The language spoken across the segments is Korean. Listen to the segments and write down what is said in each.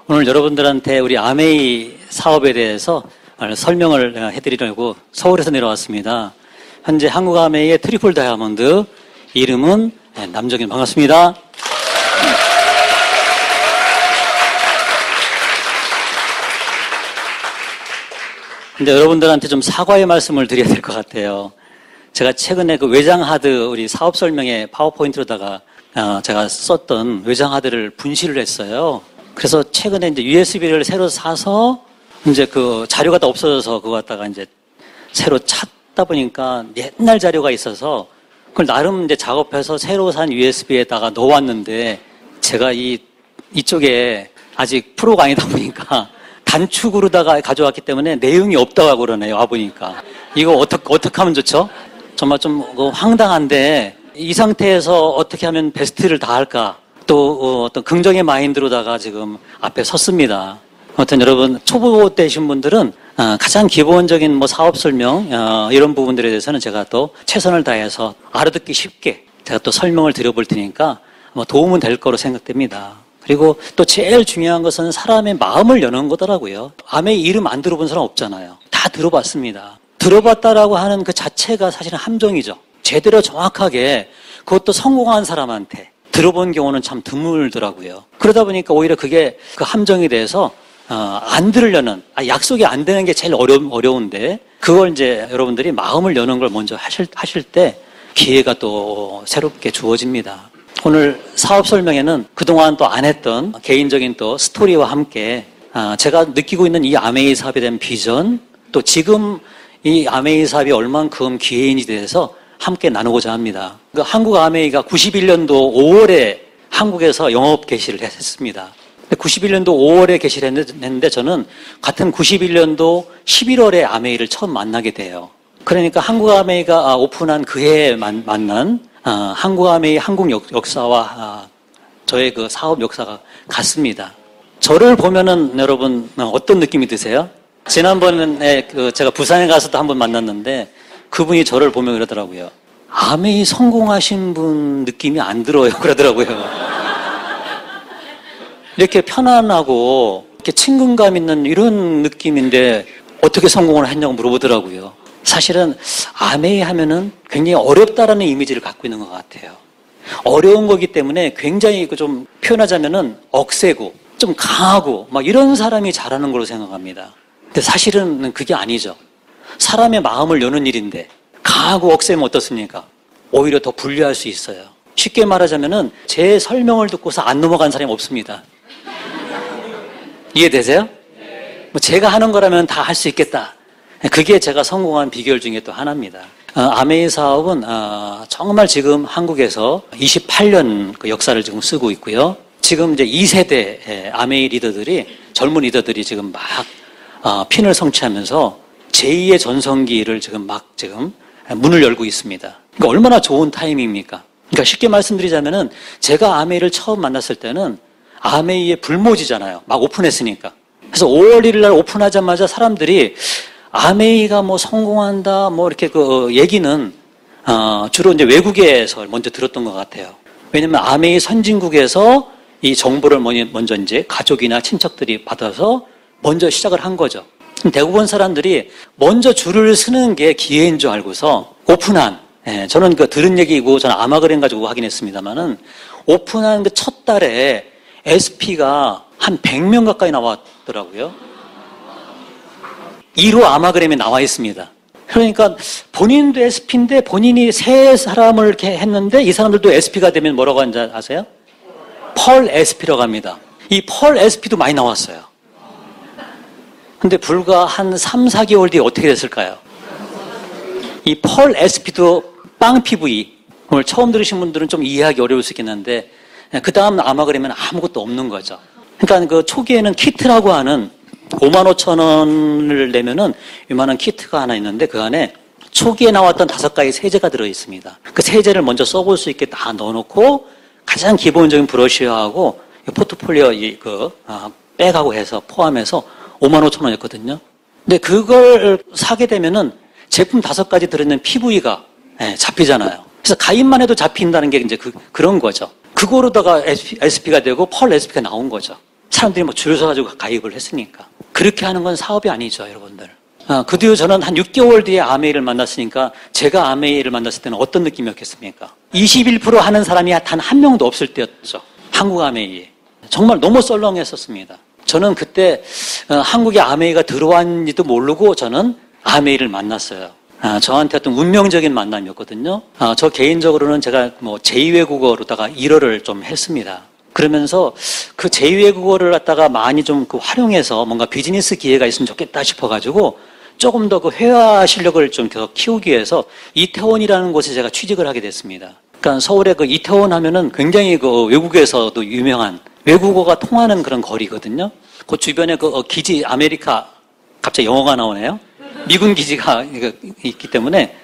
오늘 여러분들한테 우리 아메이 사업에 대해서 설명을 해드리려고 서울에서 내려왔습니다. 현재 한국 아메이의 트리플 다이아몬드, 이름은 남정인. 반갑습니다. 근데 여러분들한테 좀 사과의 말씀을 드려야 될 것 같아요. 제가 최근에 그 외장하드 우리 사업 설명에 파워포인트로다가 제가 썼던 외장하드를 분실을 했어요. 그래서 최근에 이제 USB를 새로 사서 이제 그 자료가 다 없어져서 그거 갖다가 이제 새로 찾다 보니까 옛날 자료가 있어서 그걸 나름 이제 작업해서 새로 산 USB에다가 넣어왔는데 제가 이쪽에 아직 프로가 아니다 보니까 단축으로다가 가져왔기 때문에 내용이 없다고 그러네요. 와보니까. 이거 어떻게 하면 좋죠? 정말 좀 황당한데 이 상태에서 어떻게 하면 베스트를 다 할까? 또 어떤 긍정의 마인드로다가 지금 앞에 섰습니다. 아무튼 여러분 초보 되신 분들은 가장 기본적인 뭐 사업 설명 이런 부분들에 대해서는 제가 또 최선을 다해서 알아듣기 쉽게 제가 또 설명을 드려볼 테니까 도움은 될 거로 생각됩니다. 그리고 또 제일 중요한 것은 사람의 마음을 여는 거더라고요. 아메이 이름 안 들어본 사람 없잖아요. 다 들어봤습니다. 들어봤다라고 하는 그 자체가 사실은 함정이죠. 제대로 정확하게 그것도 성공한 사람한테 들어본 경우는 참 드물더라고요. 그러다 보니까 오히려 그게 그 함정이 돼서 안 들으려는, 약속이 안 되는 게 제일 어려운데 그걸 이제 여러분들이 마음을 여는 걸 먼저 하실 때 기회가 또 새롭게 주어집니다. 오늘 사업 설명에는 그동안 또 안 했던 개인적인 또 스토리와 함께 제가 느끼고 있는 이 아메이 사업에 대한 비전, 또 지금 이 아메이 사업이 얼만큼 기회인지 대해서 함께 나누고자 합니다. 한국 아메이가 91년도 5월에 한국에서 영업 개시를 했습니다. 91년도 5월에 개시를 했는데 저는 같은 91년도 11월에 아메이를 처음 만나게 돼요. 그러니까 한국 아메이가 오픈한 그해에 만난 한국 아메이 한국 역사와 저의 그 사업 역사가 같습니다. 저를 보면은 여러분 어떤 느낌이 드세요? 지난번에 제가 부산에 가서도 한번 만났는데 그분이 저를 보면 그러더라고요. 아메이 성공하신 분 느낌이 안 들어요. 그러더라고요. 이렇게 편안하고 이렇게 친근감 있는 이런 느낌인데 어떻게 성공을 했냐고 물어보더라고요. 사실은 아메이 하면은 굉장히 어렵다라는 이미지를 갖고 있는 것 같아요. 어려운 거기 때문에 굉장히 좀 표현하자면은 억세고 좀 강하고 막 이런 사람이 잘하는 걸로 생각합니다. 근데 사실은 그게 아니죠. 사람의 마음을 여는 일인데 강하고 억세면 어떻습니까? 오히려 더 불리할 수 있어요. 쉽게 말하자면은 제 설명을 듣고서 안 넘어간 사람이 없습니다. 이해되세요? 뭐 제가 하는 거라면 다 할 수 있겠다. 그게 제가 성공한 비결 중에 또 하나입니다. 아메이 사업은 정말 지금 한국에서 28년 그 역사를 지금 쓰고 있고요. 지금 이제 2세대 아메이 리더들이, 젊은 리더들이 지금 막 핀을 성취하면서 제2의 전성기를 지금 문을 열고 있습니다. 그러니까 얼마나 좋은 타이밍입니까? 그러니까 쉽게 말씀드리자면은 제가 아메이를 처음 만났을 때는 아메이의 불모지잖아요. 막 오픈했으니까. 그래서 5월 1일 날 오픈하자마자 사람들이 아메이가 뭐 성공한다 뭐 이렇게 그 얘기는 주로 이제 외국에서 먼저 들었던 것 같아요. 왜냐면 아메이 선진국에서 이 정보를 먼저 이제 가족이나 친척들이 받아서 먼저 시작을 한 거죠. 대부분 사람들이 먼저 줄을 서는 게 기회인 줄 알고서 오픈한, 저는 그 들은 얘기고 저는 아마그램 가지고 확인했습니다만은 오픈한 그 첫 달에 SP가 한 100명 가까이 나왔더라고요. 1호 아마그램에 나와 있습니다. 그러니까 본인도 SP인데 본인이 세 사람을 이렇게 했는데 이 사람들도 SP가 되면 뭐라고 하는지 아세요? 펄 SP라고 합니다. 이 펄 SP도 많이 나왔어요. 근데 불과 한 3, 4개월 뒤에 어떻게 됐을까요? 이 펄 SP도 빵 PV, 오늘 처음 들으신 분들은 좀 이해하기 어려울 수 있겠는데 그 다음 아마그램은 아무것도 없는 거죠. 그러니까 그 초기에는 키트라고 하는 55,000원을 내면은 이만한 키트가 하나 있는데 그 안에 초기에 나왔던 5가지 세제가 들어있습니다. 그 세제를 먼저 써볼 수 있게 다 넣어놓고 가장 기본적인 브러쉬하고 포트폴리오 백하고 해서 포함해서 55,000원이었거든요. 근데 그걸 사게 되면은 제품 5가지 들어있는 PV가 잡히잖아요. 그래서 가입만 해도 잡힌다는 게 이제 그런 거죠. 그거로다가 SP가 되고 펄 SP가 나온 거죠. 사람들이 뭐 줄을 서가지고 가입을 했으니까. 그렇게 하는 건 사업이 아니죠, 여러분들. 그 뒤에 저는 한 6개월 뒤에 아메이를 만났으니까 제가 아메이를 만났을 때는 어떤 느낌이었겠습니까? 21% 하는 사람이 단 한 명도 없을 때였죠. 한국 아메이에. 정말 너무 썰렁했었습니다. 저는 그때 한국에 아메이가 들어왔는지도 모르고 저는 아메이를 만났어요. 저한테 어떤 운명적인 만남이었거든요. 저 개인적으로는 제가 뭐 제2외국어로다가 일어를 좀 했습니다. 그러면서 그 제2외국어를 갖다가 많이 좀 활용해서 뭔가 비즈니스 기회가 있으면 좋겠다 싶어가지고 조금 더 그 회화 실력을 좀 더 키우기 위해서 이태원이라는 곳에 제가 취직을 하게 됐습니다. 그러니까 서울에 그 이태원 하면은 굉장히 그 외국에서도 유명한 외국어가 통하는 그런 거리거든요. 그 주변에 그 기지 아메리카, 갑자기 영어가 나오네요. 미군 기지가 있기 때문에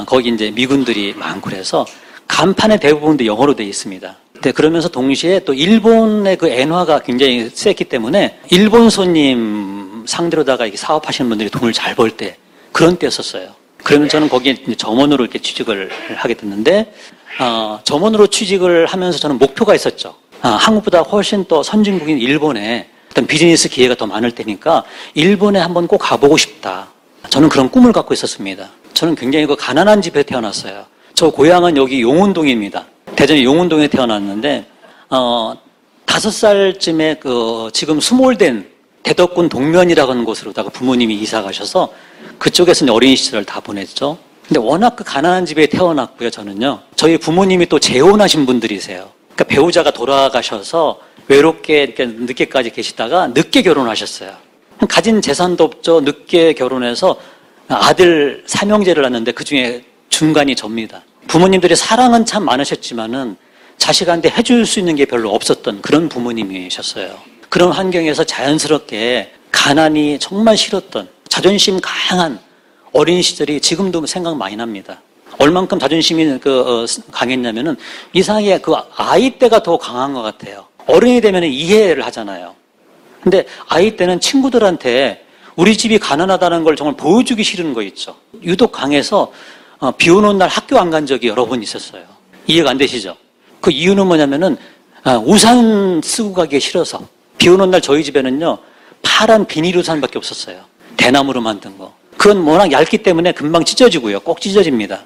거기 이제 미군들이 많고 그래서 간판의 대부분도 영어로 되어 있습니다. 네, 그러면서 동시에 또 일본의 그 엔화가 굉장히 셌기 때문에 일본 손님 상대로다가 이렇게 사업하시는 분들이 돈을 잘 벌 때 그런 때였었어요. 그러면 저는 거기에 점원으로 이렇게 취직을 하게 됐는데 점원으로 취직을 하면서 저는 목표가 있었죠. 한국보다 훨씬 또 선진국인 일본에 어떤 비즈니스 기회가 더 많을 테니까 일본에 한번 꼭 가보고 싶다. 저는 그런 꿈을 갖고 있었습니다. 저는 굉장히 그 가난한 집에 태어났어요. 저 고향은 여기 용운동입니다. 대전의 용운동에 태어났는데 5살쯤에 지금 수몰된 대덕군 동면이라고 하는 곳으로다가 부모님이 이사 가셔서 그쪽에서 어린 시절을 다 보냈죠. 근데 워낙 그 가난한 집에 태어났고요. 저는요. 저희 부모님이 또 재혼하신 분들이세요. 그러니까 배우자가 돌아가셔서 외롭게 이렇게 늦게까지 계시다가 늦게 결혼하셨어요. 가진 재산도 없죠. 늦게 결혼해서 아들 3형제를 낳았는데 그중에 중간이 접니다. 부모님들이 사랑은 참 많으셨지만은 자식한테 해줄 수 있는 게 별로 없었던 그런 부모님이셨어요. 그런 환경에서 자연스럽게 가난이 정말 싫었던 자존심 강한 어린 시절이 지금도 생각 많이 납니다. 얼만큼 자존심이 강했냐면은 이상하게 그 아이 때가 더 강한 것 같아요. 어른이 되면 이해를 하잖아요. 근데 아이 때는 친구들한테 우리 집이 가난하다는 걸 정말 보여주기 싫은 거 있죠. 유독 강해서 비 오는 날 학교 안 간 적이 여러 번 있었어요. 이해가 안 되시죠? 그 이유는 뭐냐면은 우산 쓰고 가기 싫어서. 비 오는 날 저희 집에는요 파란 비닐 우산밖에 없었어요. 대나무로 만든 거. 그건 워낙 얇기 때문에 금방 찢어지고요. 꼭 찢어집니다.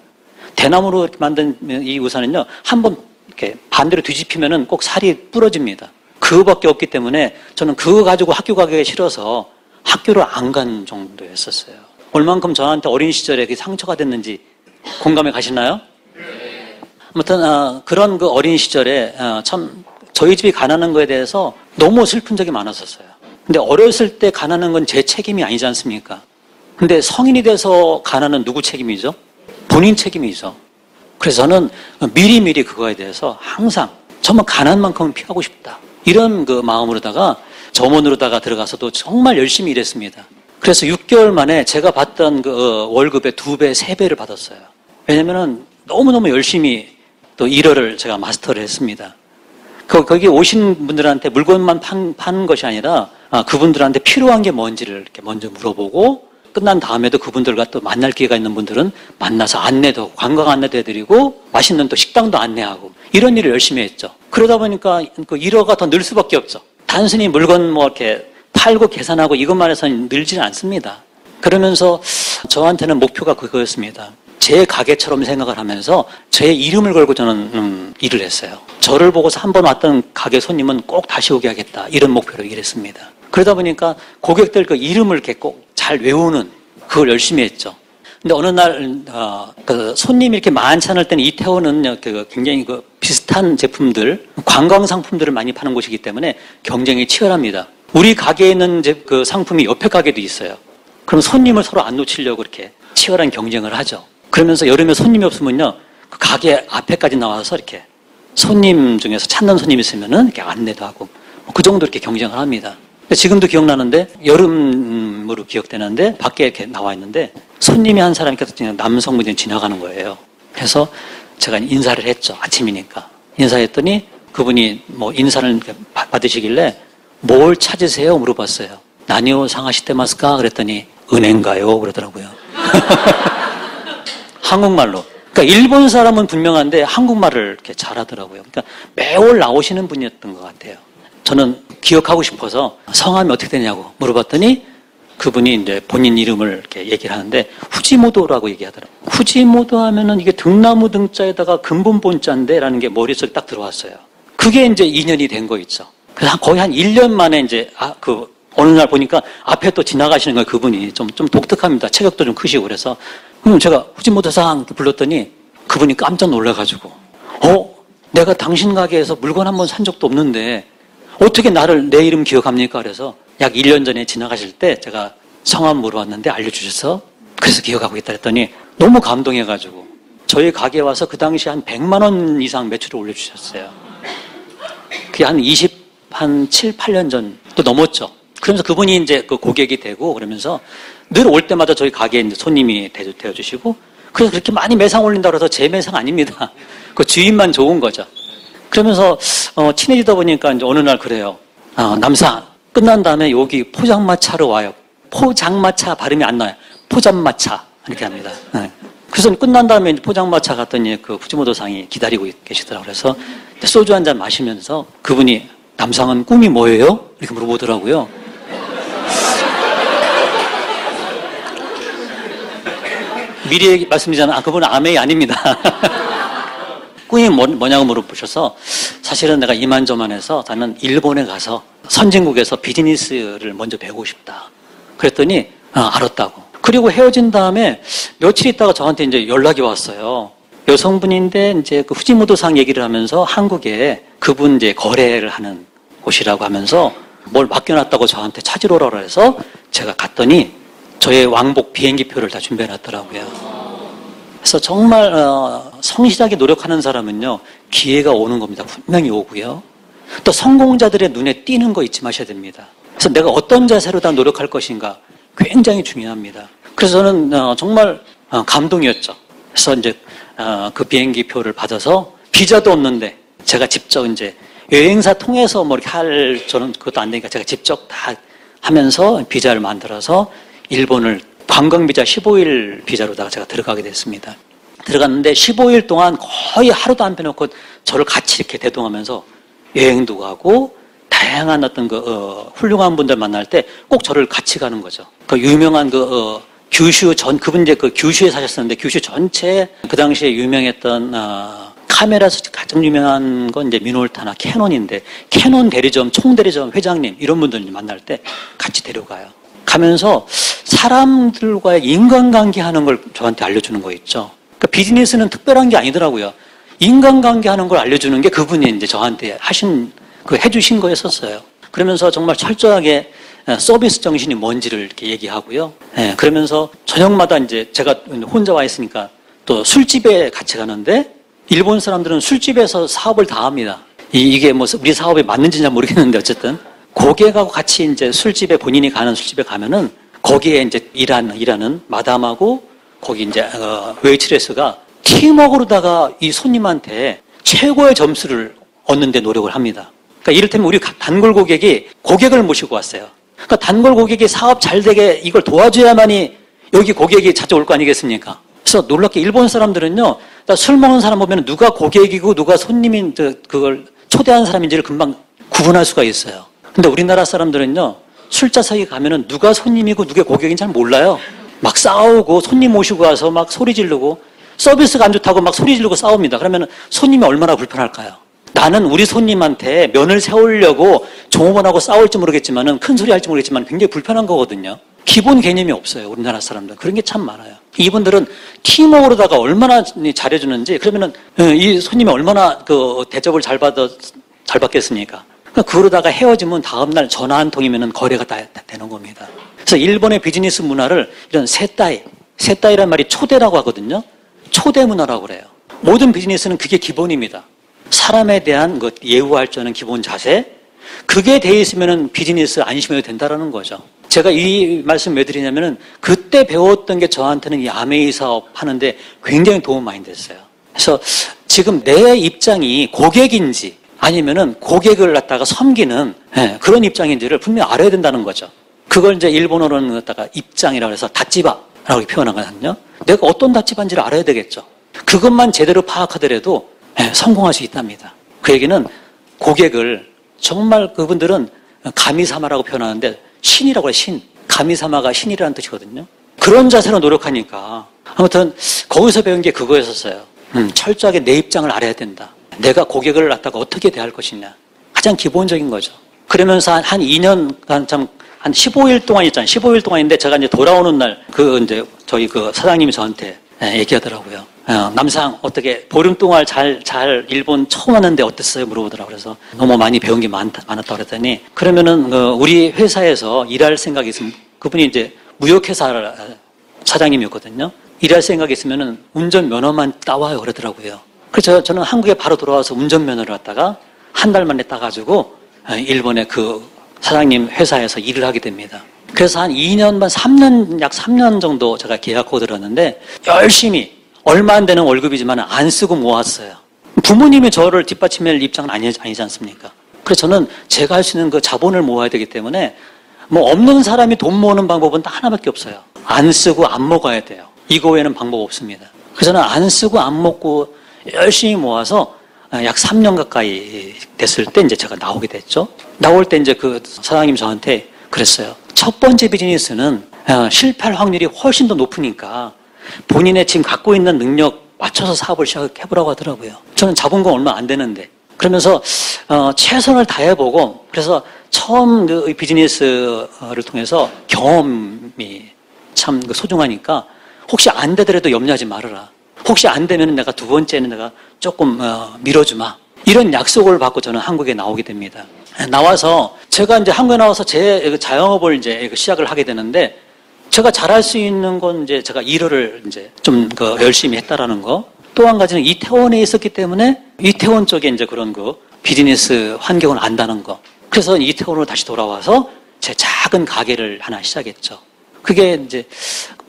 대나무로 만든 이 우산은요 한번 이렇게 반대로 뒤집히면은 꼭 살이 부러집니다. 그거밖에 없기 때문에 저는 그거 가지고 학교 가기가 싫어서 학교를 안 간 정도였었어요. 얼만큼 저한테 어린 시절에 그 상처가 됐는지 공감해 가시나요? 아무튼 그런 그 어린 시절에 참 저희 집이 가난한 거에 대해서 너무 슬픈 적이 많았었어요. 근데 어렸을 때 가난한 건 제 책임이 아니지 않습니까? 근데 성인이 돼서 가난은 누구 책임이죠? 본인 책임이죠. 그래서 저는 미리미리 그거에 대해서 항상 정말 가난만큼은 피하고 싶다. 이런 그 마음으로다가 점원으로다가 들어가서도 정말 열심히 일했습니다. 그래서 6개월 만에 제가 받던 그 월급의 2배, 3배를 받았어요. 왜냐면은 너무너무 열심히 또 일어를 제가 마스터를 했습니다. 거기 오신 분들한테 물건만 파는 것이 아니라 그분들한테 필요한 게 뭔지를 이렇게 먼저 물어보고 끝난 다음에도 그분들과 또 만날 기회가 있는 분들은 만나서 안내도, 관광 안내도 해드리고 맛있는 또 식당도 안내하고 이런 일을 열심히 했죠. 그러다 보니까 그 일어가 더 늘 수밖에 없죠. 단순히 물건 뭐 이렇게 팔고 계산하고 이것만 해서는 늘지는 않습니다. 그러면서 저한테는 목표가 그거였습니다. 제 가게처럼 생각을 하면서 제 이름을 걸고 저는 일을 했어요. 저를 보고서 한 번 왔던 가게 손님은 꼭 다시 오게 하겠다. 이런 목표로 일했습니다. 그러다 보니까 고객들 그 이름을 이렇게 꼭 잘 외우는 그걸 열심히 했죠. 근데 어느 날 그 손님이 이렇게 많지 않을 때는 이태원은 굉장히 그 비슷한 제품들, 관광 상품들을 많이 파는 곳이기 때문에 경쟁이 치열합니다. 우리 가게에 있는 그 상품이 옆에 가게도 있어요. 그럼 손님을 서로 안 놓치려고 이렇게 치열한 경쟁을 하죠. 그러면서 여름에 손님이 없으면요, 그 가게 앞에까지 나와서 이렇게 손님 중에서 찾는 손님이 있으면은 이렇게 안내도 하고 그 정도 이렇게 경쟁을 합니다. 지금도 기억나는데 여름으로 기억되는데 밖에 이렇게 나와 있는데 손님이 한 사람이 그냥 남성분이 지나가는 거예요. 그래서 제가 인사를 했죠. 아침이니까 인사했더니 그분이 뭐 인사를 받으시길래 뭘 찾으세요? 물어봤어요. 나니오 상하시테마스까? 그랬더니 은행가요? 그러더라고요. 한국말로. 그러니까 일본 사람은 분명한데 한국말을 이렇게 잘하더라고요. 그러니까 매월 나오시는 분이었던 것 같아요. 저는 기억하고 싶어서 성함이 어떻게 되냐고 물어봤더니 그분이 이제 본인 이름을 이렇게 얘기를 하는데 후지모도라고 얘기하더라고요. 후지모도 하면은 이게 등나무 등자에다가 근본 본자인데 라는 게 머릿속에 딱 들어왔어요. 그게 이제 인연이 된 거 있죠. 그래서 거의 한 1년 만에 이제 어느 날 보니까 앞에 또 지나가시는 거예요. 그분이 좀 독특합니다. 체격도 좀 크시고 그래서 제가 후지모도상 이렇게 불렀더니 그분이 깜짝 놀라가지고 내가 당신 가게에서 물건 한 번 산 적도 없는데 어떻게 내 이름 기억합니까? 그래서 약 1년 전에 지나가실 때 제가 성함 물어봤는데 알려주셔서 그래서 기억하고 있다 했더니 너무 감동해가지고 저희 가게에 와서 그 당시 한 100만 원 이상 매출을 올려주셨어요. 그게 한 7, 8년 전 또 넘었죠. 그러면서 그분이 이제 그 고객이 되고 그러면서 늘 올 때마다 저희 가게에 이제 손님이 되어주시고 그래서 그렇게 많이 매상 올린다고 해서 제 매상 아닙니다. 그 주인만 좋은 거죠. 그러면서 친해지다 보니까 이제 어느 날 그래요. 남사 끝난 다음에 여기 포장마차로 와요. 포장마차 발음이 안 나요. 포장마차 이렇게 합니다. 네. 그래서 끝난 다음에 포장마차 갔더니 그 후지모도상이 기다리고 계시더라고요. 그래서 소주 한 잔 마시면서 그분이 남상은 꿈이 뭐예요? 이렇게 물어보더라고요. 미리 말씀드리자면 그분은 아메이 아닙니다. 꿈이 뭐냐고 물어보셔서 사실은 내가 이만저만해서 나는 일본에 가서 선진국에서 비즈니스를 먼저 배우고 싶다. 그랬더니 알았다고. 그리고 헤어진 다음에 며칠 있다가 저한테 이제 연락이 왔어요. 여성분인데 이제 그 후지모도상 얘기를 하면서 한국에 그분 이제 거래를 하는 곳이라고 하면서 뭘 맡겨놨다고 저한테 찾으러 오라고 해서 제가 갔더니 저의 왕복 비행기표를 다 준비해놨더라고요. 그래서 정말 성실하게 노력하는 사람은요 기회가 오는 겁니다. 분명히 오고요. 또 성공자들의 눈에 띄는 거 잊지 마셔야 됩니다. 그래서 내가 어떤 자세로 다 노력할 것인가 굉장히 중요합니다. 그래서 저는 정말 감동이었죠. 그래서 이제 그 비행기 표를 받아서 비자도 없는데 제가 직접 이제 여행사 통해서 뭐 이렇게 저는 그것도 안 되니까 제가 직접 다 하면서 비자를 만들어서 일본을 관광비자 15일 비자로다가 제가 들어가게 됐습니다. 들어갔는데 15일 동안 거의 하루도 안 빼놓고 저를 같이 이렇게 대동하면서 여행도 가고 다양한 어떤 훌륭한 분들 만날 때 꼭 저를 같이 가는 거죠. 그 유명한 그분 이제 그 규슈에 사셨었는데 규슈 전체 그 당시에 유명했던 카메라에서 가장 유명한 건 이제 미놀타나 캐논인데 캐논 대리점, 총 대리점 회장님 이런 분들 만날 때 같이 데려가요. 가면서 사람들과의 인간관계 하는 걸 저한테 알려주는 거 있죠. 그러니까 비즈니스는 특별한 게 아니더라고요. 인간관계 하는 걸 알려주는 게 그분이 이제 저한테 해주신 거였었어요. 그러면서 정말 철저하게 서비스 정신이 뭔지를 이렇게 얘기하고요. 그러면서 저녁마다 이제 제가 혼자 와 있으니까 또 술집에 같이 가는데 일본 사람들은 술집에서 사업을 다 합니다. 이게 뭐 우리 사업에 맞는지 잘 모르겠는데 어쨌든 고객하고 같이 이제 술집에 본인이 가는 술집에 가면은 거기에 이제 일하는 마담하고 거기 이제 웨이트레스가 팀워크로다가 이 손님한테 최고의 점수를 얻는 데 노력을 합니다. 그러니까 이를테면 우리 단골 고객이 고객을 모시고 왔어요. 그러니까 단골 고객이 사업 잘 되게 이걸 도와줘야만이 여기 고객이 자주 올 거 아니겠습니까? 그래서 놀랍게 일본 사람들은요, 술 먹는 사람 보면 누가 고객이고 누가 손님인 그걸 초대한 사람인지를 금방 구분할 수가 있어요. 근데 우리나라 사람들은요, 술자석에 가면은 누가 손님이고 누가 고객인지 잘 몰라요. 막 싸우고 손님 모시고 와서 막 소리 지르고 서비스가 안 좋다고 막 소리 지르고 싸웁니다. 그러면 손님이 얼마나 불편할까요? 나는 우리 손님한테 면을 세우려고 종업원하고 싸울지 모르겠지만은 큰 소리 할지 모르겠지만 굉장히 불편한 거거든요. 기본 개념이 없어요. 우리나라 사람들. 그런 게 참 많아요. 이분들은 팀워크로다가 얼마나 잘해주는지, 그러면은 이 손님이 얼마나 그 대접을 잘 받겠습니까? 그러다가 헤어지면 다음날 전화 한 통이면은 거래가 다 되는 겁니다. 그래서 일본의 비즈니스 문화를 이런 세따이란 말이 초대라고 하거든요. 초대 문화라고 그래요. 모든 비즈니스는 그게 기본입니다. 사람에 대한 예우할 줄 아는 기본 자세, 그게 돼 있으면은 비즈니스 안심해도 된다라는 거죠. 제가 이 말씀 왜 드리냐면은 그때 배웠던 게 저한테는 이 아메이 사업 하는데 굉장히 도움 많이 됐어요. 그래서 지금 내 입장이 고객인지 아니면은 고객을 갖다가 섬기는 그런 입장인지를 분명히 알아야 된다는 거죠. 그걸 이제 일본어로는 갖다가 입장이라고 해서 다찌바라고 표현하거든요. 내가 어떤 다찌바인지를 알아야 되겠죠. 그것만 제대로 파악하더라도 성공할 수 있답니다. 그 얘기는 고객을 정말 그분들은 가미사마라고 표현하는데 신이라고 해요. 신. 가미사마가 신이라는 뜻이거든요. 그런 자세로 노력하니까 아무튼 거기서 배운 게 그거였었어요. 철저하게 내 입장을 알아야 된다. 내가 고객을 갖다가 어떻게 대할 것이냐. 가장 기본적인 거죠. 그러면서 한 2년간 한 15일 동안 있잖아요. 15일 동안인데 제가 이제 돌아오는 날 이제 저희 사장님이 저한테 얘기하더라고요. 남상 어떻게 보름 동안 잘 일본 처음 왔는데 어땠어요? 물어보더라고요. 그래서 너무 많이 배운 게 많았다고 그랬더니 그러면은 우리 회사에서 일할 생각이 있으면 그분이 이제 무역회사 사장님이었거든요. 일할 생각이 있으면은 운전면허만 따와요. 그러더라고요. 그래서 저는 한국에 바로 돌아와서 운전면허를 갖다가 한 달 만에 따가지고 일본의 그 사장님 회사에서 일을 하게 됩니다. 그래서 한 2년 반, 3년, 약 3년 정도 제가 계약하고 들었는데 열심히 얼마 안 되는 월급이지만 안 쓰고 모았어요. 부모님이 저를 뒷받침할 입장은 아니지 않습니까? 그래서 저는 제가 할 수 있는 그 자본을 모아야 되기 때문에 뭐 없는 사람이 돈 모으는 방법은 딱 하나밖에 없어요. 안 쓰고 안 먹어야 돼요. 이거 외에는 방법 없습니다. 그래서 저는 안 쓰고 안 먹고 열심히 모아서 약 3년 가까이 됐을 때 이제 제가 나오게 됐죠. 나올 때 이제 그 사장님 저한테 그랬어요. 첫 번째 비즈니스는 실패할 확률이 훨씬 더 높으니까 본인의 지금 갖고 있는 능력 맞춰서 사업을 시작해보라고 하더라고요. 저는 자본금 얼마 안 되는데. 그러면서 최선을 다해보고 그래서 처음 그 비즈니스를 통해서 경험이 참 소중하니까 혹시 안 되더라도 염려하지 말아라. 혹시 안 되면 내가 두 번째는 내가 조금 밀어주마. 이런 약속을 받고 저는 한국에 나오게 됩니다. 나와서 제가 이제 한국에 나와서 제 자영업을 이제 시작을 하게 되는데 제가 잘할 수 있는 건 이제 제가 일을 이제 좀 열심히 했다라는 거. 또 한 가지는 이태원에 있었기 때문에 이태원 쪽에 이제 그런 비즈니스 환경을 안다는 거. 그래서 이태원으로 다시 돌아와서 제 작은 가게를 하나 시작했죠. 그게 이제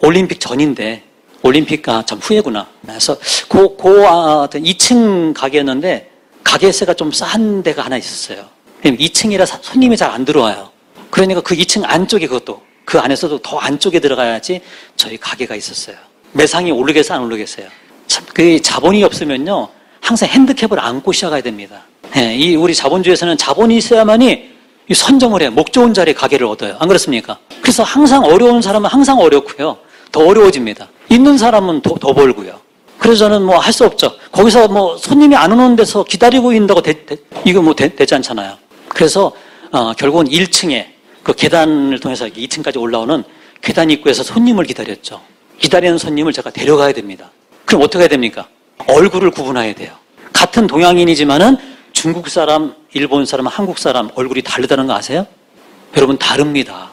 올림픽 전인데 올림픽 참 후회구나. 그래서 2층 가게였는데 가게세가 좀 싼 데가 하나 있었어요. 2층이라 손님이 잘 안 들어와요. 그러니까 그 2층 안쪽에 그것도 그 안에서도 더 안쪽에 들어가야지 저희 가게가 있었어요. 매상이 오르겠어요, 안 오르겠어요? 참, 그 자본이 없으면요, 항상 핸디캡을 안고 시작해야 됩니다. 이 우리 자본주의에서는 자본이 있어야만이 선정을 해요. 목 좋은 자리에 가게를 얻어요. 안 그렇습니까? 그래서 항상 어려운 사람은 항상 어렵고요. 더 어려워집니다. 있는 사람은 더 벌고요. 그래서 저는 뭐 할 수 없죠. 거기서 뭐 손님이 안 오는 데서 기다리고 있는다고 이거 되지 않잖아요. 그래서 결국은 1층에 그 계단을 통해서 2층까지 올라오는 계단 입구에서 손님을 기다렸죠. 기다리는 손님을 제가 데려가야 됩니다. 그럼 어떻게 해야 됩니까? 얼굴을 구분해야 돼요. 같은 동양인이지만은 중국 사람, 일본 사람, 한국 사람 얼굴이 다르다는 거 아세요? 여러분 다릅니다.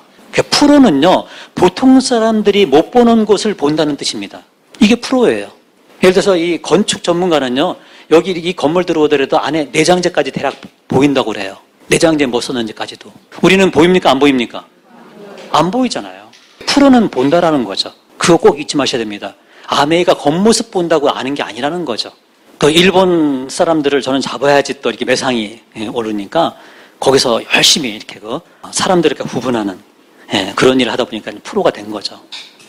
프로는요, 보통 사람들이 못 보는 곳을 본다는 뜻입니다. 이게 프로예요. 예를 들어서 이 건축 전문가는요, 여기 이 건물 들어오더라도 안에 내장재까지 대략 보인다고 그래요. 내장재 뭐 썼는지까지도. 우리는 보입니까? 안 보입니까? 안 보이잖아요. 프로는 본다라는 거죠. 그거 꼭 잊지 마셔야 됩니다. 아메이가 겉모습 본다고 아는 게 아니라는 거죠. 그 일본 사람들을 저는 잡아야지 또 이렇게 매상이 오르니까 거기서 열심히 이렇게 사람들을 이렇게 구분하는 그런 일을 하다 보니까 프로가 된 거죠.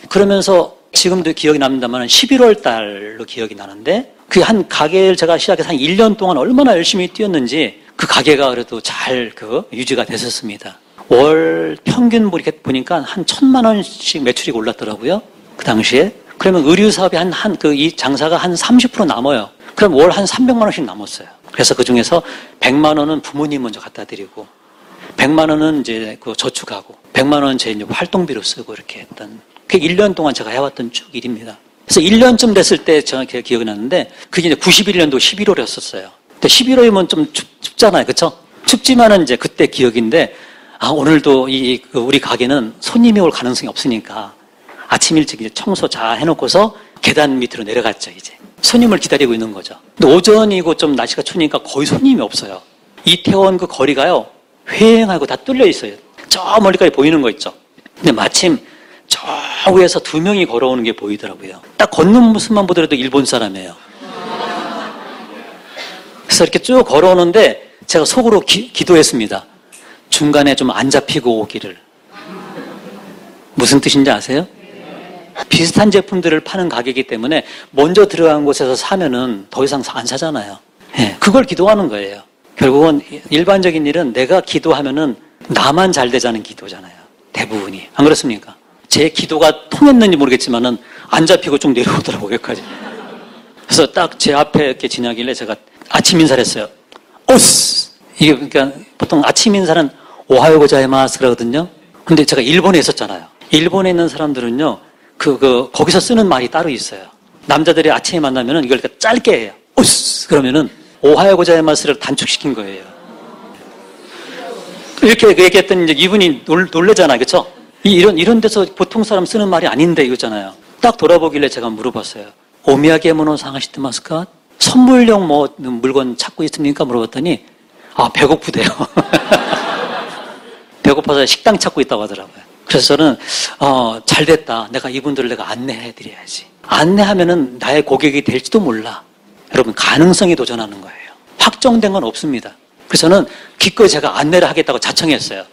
그러면서 지금도 기억이 납니다만 11월 달로 기억이 나는데 그 한 가게를 제가 시작해서 한 1년 동안 얼마나 열심히 뛰었는지 그 가게가 그래도 잘 유지가 됐었습니다. 월 평균 이렇게 보니까 한 1,000만 원씩 매출이 올랐더라고요. 그 당시에. 그러면 의류 사업이 이 장사가 한 30% 남아요. 그럼 월 한 300만 원씩 남았어요. 그래서 그 중에서 100만 원은 부모님 먼저 갖다 드리고 100만 원은 이제 저축하고 100만 원은 제 이제 활동비로 쓰고 이렇게 했던 그게 1년 동안 제가 해왔던 쭉 일입니다. 그래서 1년쯤 됐을 때 제가 기억이 나는데 그게 이제 91년도 11월이었었어요. 근데 11월이면 좀 춥잖아요. 그렇죠? 춥지만은 이제 그때 기억인데 오늘도 우리 가게는 손님이 올 가능성이 없으니까 아침 일찍 이제 청소 잘 해놓고서 계단 밑으로 내려갔죠, 이제. 손님을 기다리고 있는 거죠. 근데 오전이고 좀 날씨가 추우니까 거의 손님이 없어요. 이태원 그 거리가요, 휑하고 다 뚫려 있어요. 저 멀리까지 보이는 거 있죠. 근데 마침 저 위에서 2명이 걸어오는 게 보이더라고요. 딱 걷는 모습만 보더라도 일본 사람이에요. 그래서 이렇게 쭉 걸어오는데 제가 속으로 기도했습니다. 중간에 좀 안 잡히고 오기를. 무슨 뜻인지 아세요? 비슷한 제품들을 파는 가게이기 때문에 먼저 들어간 곳에서 사면은 더 이상 안 사잖아요. 그걸 기도하는 거예요. 결국은 일반적인 일은 내가 기도하면은 나만 잘 되자는 기도잖아요. 대부분이. 안 그렇습니까? 제 기도가 통했는지 모르겠지만은 안 잡히고 쭉 내려오더라고요, 여기까지. 그래서 딱 제 앞에 이렇게 지나길래 제가 아침 인사를 했어요. 오스! 이게 그러니까 보통 아침 인사는 오하요 고자이마스 그러거든요. 근데 제가 일본에 있었잖아요. 일본에 있는 사람들은요, 거기서 쓰는 말이 따로 있어요. 남자들이 아침에 만나면은 이걸 이렇게 짧게 해요. 오스! 그러면은 오하요 고자이마스를 단축시킨 거예요. 이렇게 얘기했더니 이제 이분이 놀래잖아요. 그쵸? 이런 데서 보통 사람 쓰는 말이 아닌데 이거잖아요. 딱 돌아보길래 제가 물어봤어요. 오미야게모노 상하시트마스까? 선물용 물건 찾고 있습니까? 물어봤더니, 배고프대요. 배고파서 식당 찾고 있다고 하더라고요. 그래서 저는, 잘 됐다. 내가 이분들을 내가 안내해드려야지. 안내하면은 나의 고객이 될지도 몰라. 여러분, 가능성에 도전하는 거예요. 확정된 건 없습니다. 그래서 저는 기꺼이 제가 안내를 하겠다고 자청했어요.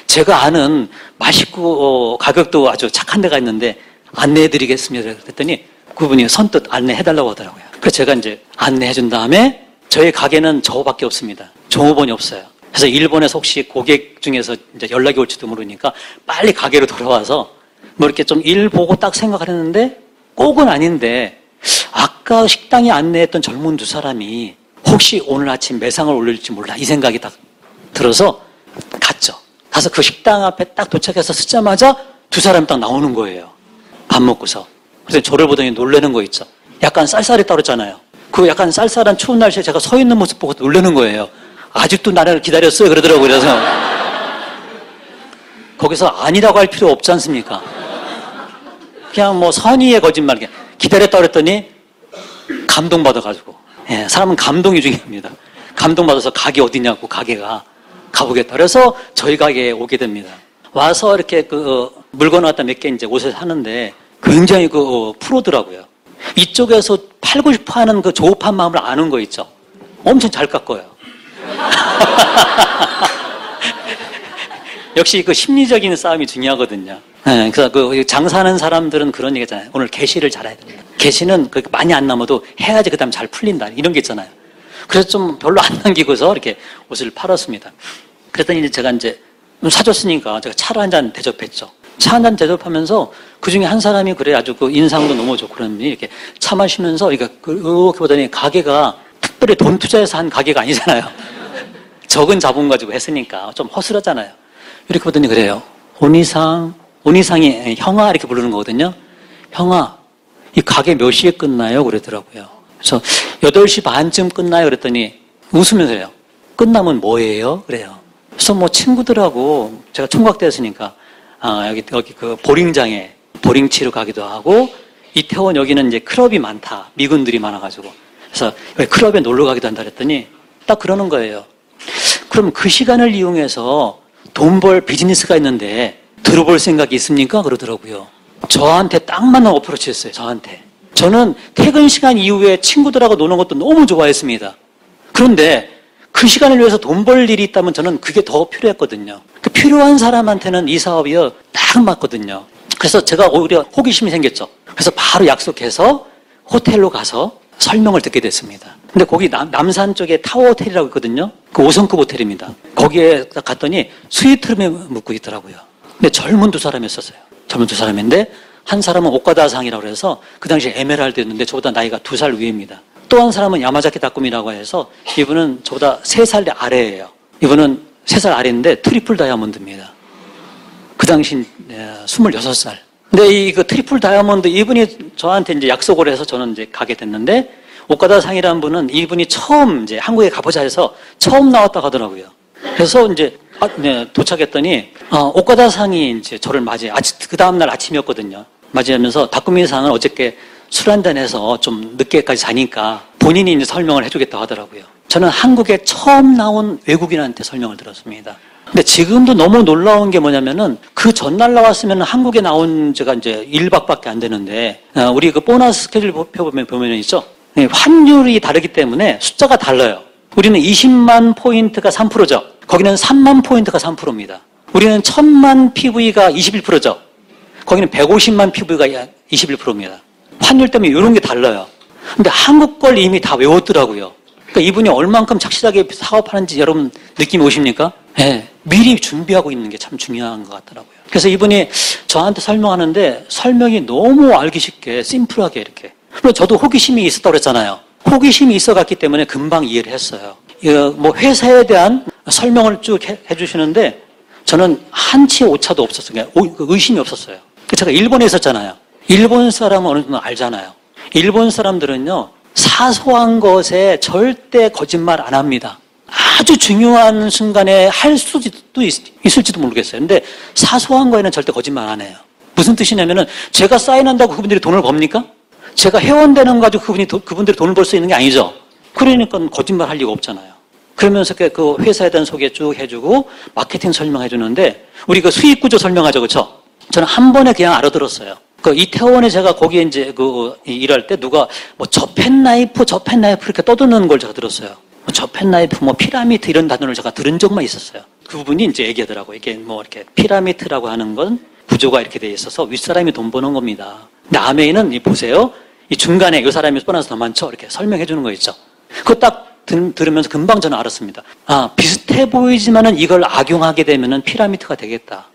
제가 아는 맛있고 가격도 아주 착한 데가 있는데 안내해드리겠습니다. 그랬더니 그분이 선뜻 안내해달라고 하더라고요. 그래서 제가 이제 안내해준 다음에 저희 가게는 저밖에 없습니다. 종업원이 없어요. 그래서 일본에서 혹시 고객 중에서 이제 연락이 올지도 모르니까 빨리 가게로 돌아와서 뭐 이렇게 좀 일 보고 딱 생각을 했는데 꼭은 아닌데 아까 식당에 안내했던 젊은 두 사람이 혹시 오늘 아침 매상을 올릴지 몰라 이 생각이 딱 들어서 갔죠. 가서 그 식당 앞에 딱 도착해서 쓰자마자 두 사람이 딱 나오는 거예요. 밥 먹고서. 그래서 저를 보더니 놀라는 거 있죠. 약간 쌀쌀했다고 그랬잖아요. 그 약간 쌀쌀한 추운 날씨에 제가 서 있는 모습 보고 놀라는 거예요. 아직도 나를 기다렸어요 그러더라고요. 그래서 거기서 아니라고 할 필요 없지 않습니까? 그냥 뭐 선의의 거짓말 기다렸다고 그랬더니 감동받아가지고 사람은 감동이 중요합니다. 감동받아서 가게 어디냐고 가게가 가보겠다. 그래서 저희 가게에 오게 됩니다. 와서 이렇게 물건을 갖다 몇 개 이제 옷을 사는데 굉장히 프로더라고요. 이쪽에서 팔고 싶어 하는 그 조급한 마음을 아는 거 있죠. 엄청 잘 깎아요. 역시 그 심리적인 싸움이 중요하거든요. 그래서 장사하는 사람들은 그런 얘기잖아요. 오늘 개시를 잘해야 된다. 개시는 많이 안 남아도 해야지 그 다음에 잘 풀린다. 이런 게 있잖아요. 그래서 좀 별로 안 남기고서 이렇게 옷을 팔았습니다. 그랬더니 이제 제가 이제 사줬으니까 제가 차를 한 잔 대접했죠. 차 한 잔 대접하면서 그 중에 한 사람이 그래 아주 인상도 너무 좋고 그러니 이렇게 차 마시면서 이렇게 보더니 가게가 특별히 돈 투자해서 한 가게가 아니잖아요. 적은 자본 가지고 했으니까 좀 허술하잖아요. 이렇게 보더니 그래요. 오니상이 형아 이렇게 부르는 거거든요. 형아, 이 가게 몇 시에 끝나요? 그러더라고요. 그래서 8시 반쯤 끝나요? 그랬더니 웃으면서 해요. 끝나면 뭐예요? 그래요. 그래서 뭐 친구들하고 제가 총각되었으니까 여기 그 보링장에 보링 치러 가기도 하고 이태원 여기는 이제 클럽이 많다. 미군들이 많아가지고. 그래서 여기 클럽에 놀러 가기도 한다 그랬더니 딱 그러는 거예요. 그럼 그 시간을 이용해서 돈 벌 비즈니스가 있는데 들어볼 생각이 있습니까? 그러더라고요. 저한테 딱 맞는 어프로치였어요. 저한테. 저는 퇴근 시간 이후에 친구들하고 노는 것도 너무 좋아했습니다. 그런데 그 시간을 위해서 돈 벌 일이 있다면 저는 그게 더 필요했거든요. 그 필요한 사람한테는 이 사업이요 딱 맞거든요. 그래서 제가 오히려 호기심이 생겼죠. 그래서 바로 약속해서 호텔로 가서 설명을 듣게 됐습니다. 근데 거기 남산 쪽에 타워 호텔이라고 있거든요. 그 5성급 호텔입니다. 거기에 갔더니 스위트룸에 묵고 있더라고요. 근데 젊은 두 사람이었어요. 젊은 두 사람인데 한 사람은 오카다상이라고 해서 그 당시에 에메랄드였는데 저보다 나이가 2살 위입니다. 또 한 사람은 야마자키 다꾸미라고 해서 이분은 저보다 3살 아래예요. 이분은 3살 아래인데 트리플 다이아몬드입니다. 그 당시 26살. 근데 이 트리플 다이아몬드 이분이 저한테 이제 약속을 해서 저는 이제 가게 됐는데 오카다상이라는 분은 이분이 처음 이제 한국에 가보자 해서 처음 나왔다고 하더라고요. 그래서 이제 도착했더니 오카다상이 이제 저를 맞이해. 그 다음날 아침이었거든요. 맞이하면서 다꾸미상은 어저께 술 한잔해서 좀 늦게까지 자니까 본인이 이제 설명을 해주겠다고 하더라고요. 저는 한국에 처음 나온 외국인한테 설명을 들었습니다. 근데 지금도 너무 놀라운 게 뭐냐면은 그 전날 나왔으면 한국에 나온 제가 이제 1박밖에 안 되는데 우리 그 보너스 스케줄 보면 있죠. 환율이 다르기 때문에 숫자가 달라요. 우리는 20만 포인트가 3%죠. 거기는 3만 포인트가 3%입니다. 우리는 1000만 PV가 21%죠. 거기는 150만 PV가 21%입니다. 환율 때문에 이런 게 달라요. 근데 한국 걸 이미 다 외웠더라고요. 그러니까 이분이 얼만큼 착실하게 사업하는지 여러분 느낌이 오십니까? 네, 미리 준비하고 있는 게 참 중요한 것 같더라고요. 그래서 이분이 저한테 설명하는데 설명이 너무 알기 쉽게 심플하게 이렇게. 물론 저도 호기심이 있었다고 그랬잖아요. 호기심이 있어갔기 때문에 금방 이해를 했어요. 뭐 회사에 대한 설명을 쭉 해주시는데 저는 한치 오차도 없었어요. 의심이 없었어요. 제가 일본에 있었잖아요. 일본 사람은 어느 정도 알잖아요. 일본 사람들은요, 사소한 것에 절대 거짓말 안 합니다. 아주 중요한 순간에 할 수도 있을지도 모르겠어요. 근데 사소한 거에는 절대 거짓말 안 해요. 무슨 뜻이냐면은 제가 사인한다고 그분들이 돈을 법니까? 제가 회원되는 거 가지고 그분들이 돈을 벌 수 있는 게 아니죠. 그러니까 거짓말 할 리가 없잖아요. 그러면서 그 회사에 대한 소개 쭉 해주고 마케팅 설명해 주는데 우리 그 수익 구조 설명하죠, 그렇죠? 저는 한 번에 그냥 알아들었어요. 그 이태원에 제가 거기에 이제 일할 때 누가 뭐 저펜나이프 이렇게 떠드는 걸 제가 들었어요. 저펜나이프, 뭐 피라미드 이런 단어를 제가 들은 적만 있었어요. 그 부분이 이제 얘기하더라고요. 이게 뭐 이렇게 피라미드라고 하는 건 구조가 이렇게 돼 있어서 윗사람이 돈 버는 겁니다. 근데 아메이는 보세요. 이 중간에 이 사람이 뻔해서 더 많죠. 이렇게 설명해 주는 거 있죠. 그거 딱 들으면서 금방 저는 알았습니다. 아, 비슷해 보이지만은 이걸 악용하게 되면은 피라미드가 되겠다.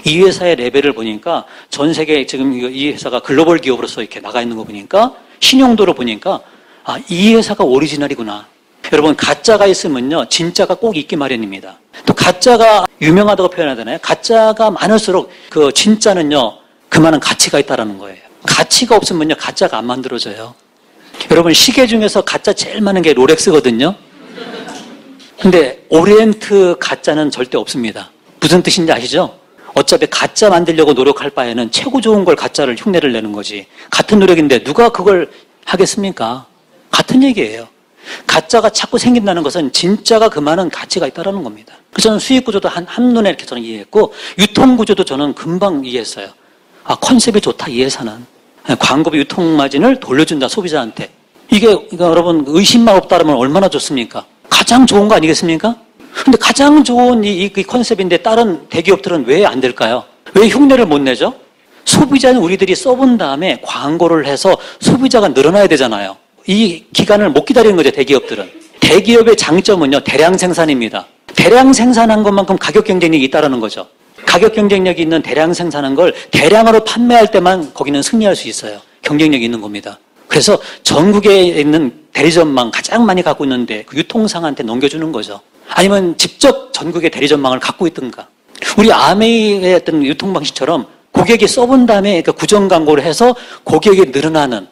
이 회사의 레벨을 보니까 전 세계 지금 이 회사가 글로벌 기업으로서 이렇게 나가 있는 거 보니까 신용도를 보니까 아, 이 회사가 오리지널이구나. 여러분, 가짜가 있으면요, 진짜가 꼭 있기 마련입니다. 또 가짜가 유명하다고 표현하잖아요. 가짜가 많을수록 그 진짜는요, 그만한 가치가 있다라는 거예요. 가치가 없으면요, 가짜가 안 만들어져요. 여러분, 시계 중에서 가짜 제일 많은 게 롤렉스거든요. 근데 오리엔트 가짜는 절대 없습니다. 무슨 뜻인지 아시죠? 어차피 가짜 만들려고 노력할 바에는 최고 좋은 걸 가짜를 흉내를 내는 거지. 같은 노력인데 누가 그걸 하겠습니까? 같은 얘기예요. 가짜가 자꾸 생긴다는 것은 진짜가 그만한 가치가 있다는 겁니다. 그래서 저는 수익 구조도 한눈에 이렇게 저는 이해했고, 유통 구조도 저는 금방 이해했어요. 아, 컨셉이 좋다, 이 회사는. 광고비 유통 마진을 돌려준다, 소비자한테. 이게 여러분, 의심만 없다면 얼마나 좋습니까? 가장 좋은 거 아니겠습니까? 근데 가장 좋은 이 컨셉인데 다른 대기업들은 왜 안 될까요? 왜 흉내를 못 내죠? 소비자는 우리들이 써본 다음에 광고를 해서 소비자가 늘어나야 되잖아요. 이 기간을 못 기다리는 거죠, 대기업들은. 대기업의 장점은요, 대량 생산입니다. 대량 생산한 것만큼 가격 경쟁력이 있다는 거죠. 가격 경쟁력이 있는 대량 생산한 걸 대량으로 판매할 때만 거기는 승리할 수 있어요. 경쟁력이 있는 겁니다. 그래서 전국에 있는 대리점망 가장 많이 갖고 있는데 그 유통상한테 넘겨주는 거죠. 아니면 직접 전국의 대리점망을 갖고 있든가. 우리 아메이의 어떤 유통 방식처럼 고객이 써본 다음에 그 구정 광고를 해서 고객이 늘어나는,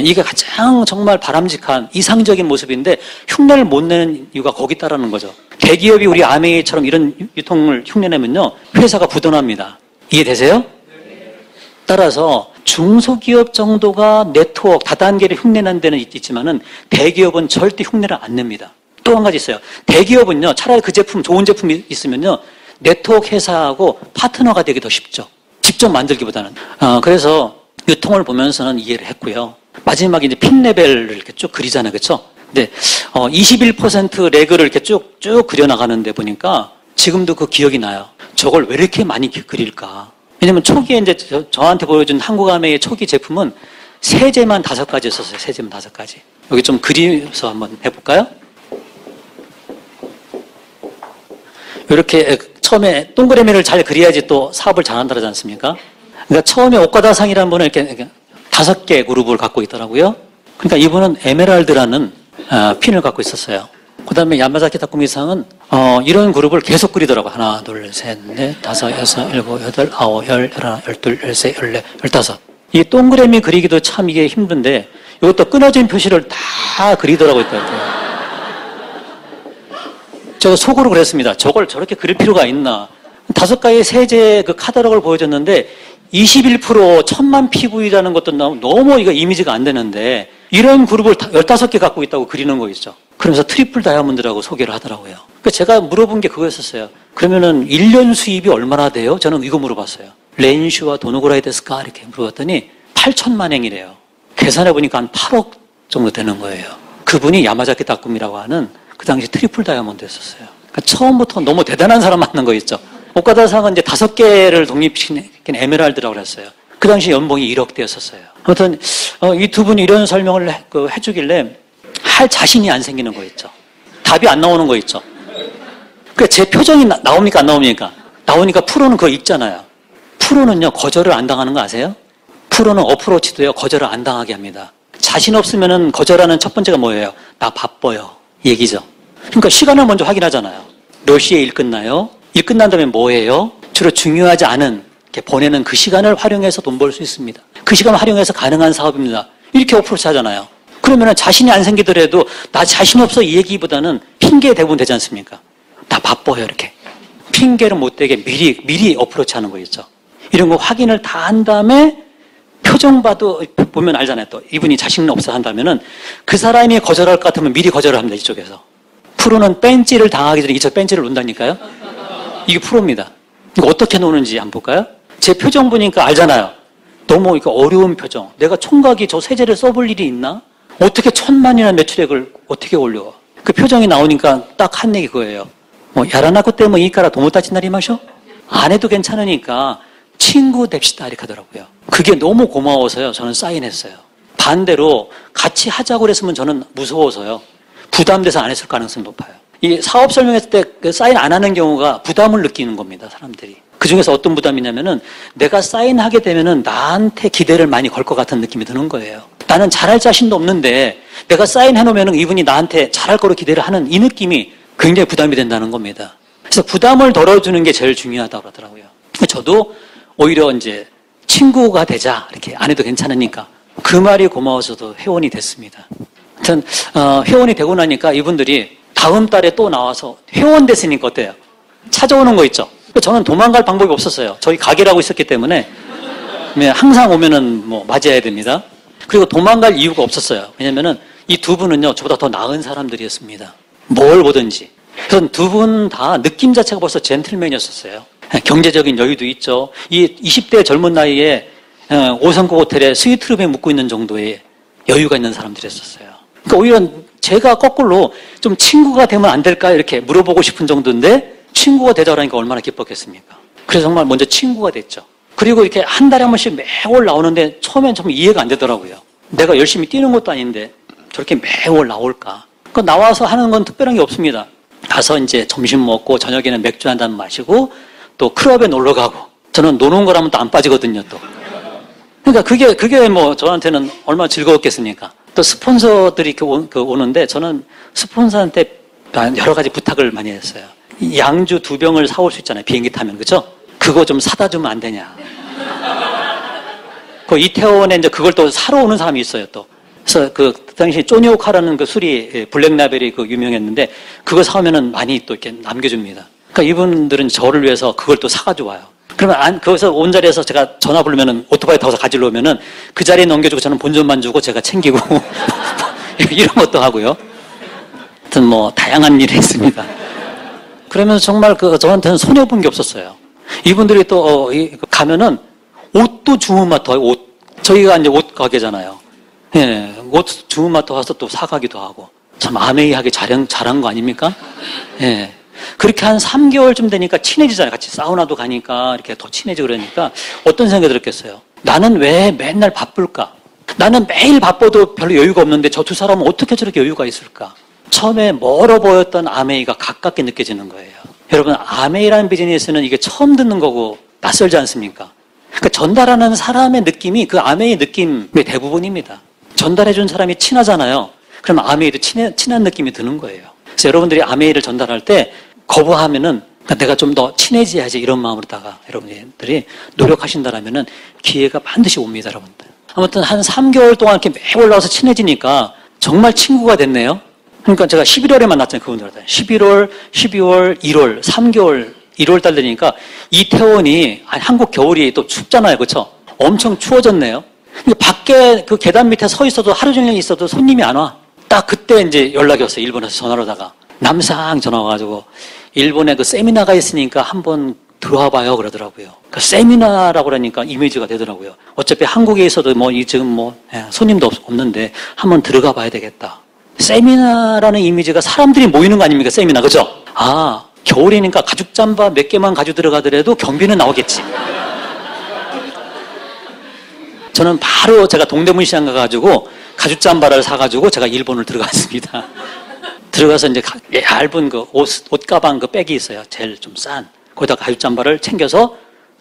이게 가장 정말 바람직한 이상적인 모습인데 흉내를 못 내는 이유가 거기 있다라는 거죠. 대기업이 우리 아메이처럼 이런 유통을 흉내내면요, 회사가 부도납니다. 이해되세요? 따라서 중소기업 정도가 네트워크, 다단계를 흉내내는 데는 있지만은 대기업은 절대 흉내를 안 냅니다. 또 한 가지 있어요. 대기업은요, 차라리 그 제품, 좋은 제품이 있으면요, 네트워크 회사하고 파트너가 되기 더 쉽죠. 직접 만들기보다는. 그래서 유통을 보면서는 이해를 했고요. 마지막에 이제 핀 레벨을 이렇게 쭉 그리잖아요. 그렇죠? 근데 21% 레그를 이렇게 쭉 그려나가는데 보니까 지금도 그 기억이 나요. 저걸 왜 이렇게 많이 그릴까? 왜냐면 초기에 이제 저한테 보여준 한국아메의 초기 제품은 세제만 5가지였었어요. 세제만 5가지. 여기 좀 그려서 한번 해볼까요? 이렇게 처음에 동그라미를 잘 그려야지 또 사업을 잘한다지 않습니까? 그러니까 처음에 오카다상이라는 분은 이렇게 5개 그룹을 갖고 있더라고요. 그러니까 이분은 에메랄드라는 핀을 갖고 있었어요. 그 다음에 야마자키 타쿠미상은 이런 그룹을 계속 그리더라고요. 하나, 둘, 셋, 넷, 다섯, 여섯, 일곱, 여덟, 아홉, 열, 열하나, 열둘, 열세, 열네, 열다섯. 이 동그라미 그리기도 참 이게 힘든데 이것도 끊어진 표시를 다 그리더라고요. 제가 속으로 그랬습니다. 저걸 저렇게 그릴 필요가 있나. 5가지 세제 그 카탈로그를 보여줬는데 21% 1000만 PV라는 것도 너무 이거 이미지가 안 되는데 이런 그룹을 15개 갖고 있다고 그리는 거 있죠. 그러면서 트리플 다이아몬드라고 소개를 하더라고요. 그러니까 제가 물어본 게 그거였었어요. 그러면은 1년 수입이 얼마나 돼요? 저는 이거 물어봤어요. 렌슈와 도노구라이 데스까? 이렇게 물어봤더니 8천만 엔이래요. 계산해 보니까 한 8억 정도 되는 거예요. 그분이 야마자키 타쿠미라고 하는 그 당시 트리플 다이아몬드였었어요. 그러니까 처음부터 너무 대단한 사람 만난 거 있죠. 오카다상은 이제 5개를 독립시킨 에메랄드라고 그랬어요. 그 당시 연봉이 1억대였었어요. 아무튼 이 두 분이 이런 설명을 해주길래 할 자신이 안 생기는 거 있죠. 답이 안 나오는 거 있죠. 그러니까 제 표정이 나옵니까 안 나옵니까? 나오니까 프로는 그거 읽잖아요. 프로는요 거절을 안 당하는 거 아세요? 프로는 어프로치도요 거절을 안 당하게 합니다. 자신 없으면은 거절하는 첫 번째가 뭐예요? 나 바빠요. 이 얘기죠. 그러니까 시간을 먼저 확인하잖아요. 몇 시에 일 끝나요? 일 끝난 다음에 뭐 해요? 주로 중요하지 않은 이렇게 보내는 그 시간을 활용해서 돈 벌 수 있습니다. 그 시간을 활용해서 가능한 사업입니다. 이렇게 어프로치 하잖아요. 그러면 자신이 안 생기더라도 나 자신 없어 이 얘기보다는 핑계 대부분 되지 않습니까? 나 바빠요 이렇게. 핑계를 못 대게 미리 어프로치 하는 거 있죠. 이런 거 확인을 다 한 다음에 표정 봐도 보면 알잖아요. 또 이분이 자신 없어 한다면은 그 사람이 거절할 것 같으면 미리 거절을 합니다. 이쪽에서. 프로는 뺀찌를 당하기 전에 이쪽 뺀찌를 논다니까요. 이게 프로입니다. 이거 어떻게 노는지 한번 볼까요? 제 표정 보니까 알잖아요. 너무 이렇게 어려운 표정. 내가 총각이 저 세제를 써볼 일이 있나? 어떻게 1000만이나 매출액을 어떻게 올려? 그 표정이 나오니까 딱 한 얘기 그거예요. 뭐 야라나코 때문에 이까라 도모타치나리 마셔? 안 해도 괜찮으니까 친구 됩시다 이렇게 하더라고요. 그게 너무 고마워서요. 저는 사인했어요. 반대로 같이 하자고 그랬으면 저는 무서워서요. 부담돼서 안 했을 가능성이 높아요. 이 사업 설명했을 때 사인 안 하는 경우가 부담을 느끼는 겁니다. 사람들이. 그중에서 어떤 부담이냐면은 내가 사인하게 되면은 나한테 기대를 많이 걸 것 같은 느낌이 드는 거예요. 나는 잘할 자신도 없는데 내가 사인해 놓으면은 이분이 나한테 잘할 거로 기대를 하는 이 느낌이 굉장히 부담이 된다는 겁니다. 그래서 부담을 덜어주는 게 제일 중요하다고 그러더라고요. 저도 오히려 이제 친구가 되자 이렇게 안 해도 괜찮으니까 그 말이 고마워서도 회원이 됐습니다. 하여튼 회원이 되고 나니까 이분들이 다음 달에 또 나와서 회원 됐으니까 어때요? 찾아오는 거 있죠. 저는 도망갈 방법이 없었어요. 저희 가게라고 있었기 때문에 항상 오면은 뭐 맞이해야 됩니다. 그리고 도망갈 이유가 없었어요. 왜냐면은 이 두 분은요 저보다 더 나은 사람들이었습니다. 뭘 보든지. 그래서 두 분 다 느낌 자체가 벌써 젠틀맨이었었어요. 경제적인 여유도 있죠. 이 20대 젊은 나이에 5성급 호텔에 스위트룸에 묵고 있는 정도의 여유가 있는 사람들이었어요. 그러니까 오히려 제가 거꾸로 좀 친구가 되면 안 될까 이렇게 물어보고 싶은 정도인데 친구가 되자고 하니까 얼마나 기뻤겠습니까? 그래서 정말 먼저 친구가 됐죠. 그리고 이렇게 한 달에 한 번씩 매월 나오는데 처음엔 좀 이해가 안 되더라고요. 내가 열심히 뛰는 것도 아닌데 저렇게 매월 나올까? 그 나와서 하는 건 특별한 게 없습니다. 가서 이제 점심 먹고 저녁에는 맥주 한 잔 마시고 또 클럽에 놀러 가고 저는 노는 거라면 또 안 빠지거든요 또. 그러니까 그게 뭐 저한테는 얼마나 즐거웠겠습니까? 또 스폰서들이 이렇게 오는데 저는 스폰서한테 여러 가지 부탁을 많이 했어요. 양주 2병을 사올 수 있잖아요. 비행기 타면 그죠? 그거 좀 사다 주면 안 되냐? 그 이태원에 이제 그걸 또 사러 오는 사람이 있어요 또. 그래서 그 당시 쪼니오카라는 그 술이 블랙라벨이 그 유명했는데 그거 사오면은 많이 또 이렇게 남겨줍니다. 그러니까 이분들은 저를 위해서 그걸 또 사가지고 와요. 그러면 거기서 온 자리에서 제가 전화 부르면은 오토바이 타고서 가지러 오면은 그 자리에 넘겨주고 저는 본전만 주고 제가 챙기고 이런 것도 하고요. 하여튼 뭐 다양한 일이 있습니다. 그러면서 정말 저한테는 손해본 게 없었어요. 이분들이 또 가면은 옷도 주문 맡아요. 옷. 저희가 이제 옷 가게잖아요. 예, 옷 주문 맡아 와서 또 사가기도 하고. 참 아메이하게 잘한 거 아닙니까? 예. 그렇게 한 3개월쯤 되니까 친해지잖아요. 같이 사우나도 가니까 이렇게 더 친해지고 그러니까 어떤 생각이 들었겠어요? 나는 왜 맨날 바쁠까? 나는 매일 바빠도 별로 여유가 없는데 저 두 사람은 어떻게 저렇게 여유가 있을까? 처음에 멀어 보였던 아메이가 가깝게 느껴지는 거예요. 여러분, 아메이라는 비즈니스는 이게 처음 듣는 거고 낯설지 않습니까? 그러니까 전달하는 사람의 느낌이 그 아메이의 느낌의 대부분입니다. 전달해준 사람이 친하잖아요. 그럼 아메이도 친한 느낌이 드는 거예요. 그래서 여러분들이 아메이를 전달할 때 거부하면은 내가 좀 더 친해져야지 이런 마음으로다가 여러분들이 노력하신다라면은 기회가 반드시 옵니다, 여러분들. 아무튼 한 3개월 동안 이렇게 매월 나와서 친해지니까 정말 친구가 됐네요. 그러니까 제가 11월에 만났잖아요, 그분들한테. 11월, 12월, 1월, 3개월, 1월 달 되니까 이태원이 한국 겨울이 또 춥잖아요, 그렇죠? 엄청 추워졌네요. 밖에 그 계단 밑에 서 있어도 하루 종일 있어도 손님이 안 와. 딱 그때 이제 연락이 왔어요. 일본에서 전화로다가. 남상 전화 와가지고 일본에 그 세미나가 있으니까 한번 들어와 봐요 그러더라고요. 그 세미나라고 그러니까 이미지가 되더라고요. 어차피 한국에 있어도 지금 손님도 없는데 한번 들어가 봐야 되겠다. 세미나라는 이미지가 사람들이 모이는 거 아닙니까? 세미나, 그죠? 아, 겨울이니까 가죽 잠바 몇 개만 가지고 들어가더라도 경비는 나오겠지. 저는 바로 제가 동대문 시장 가가지고 가죽 잠바를 사가지고 제가 일본을 들어갔습니다. 들어가서 이제 얇은 그 옷가방 그 백이 있어요. 제일 좀 싼. 거기다가 가죽 잠바를 챙겨서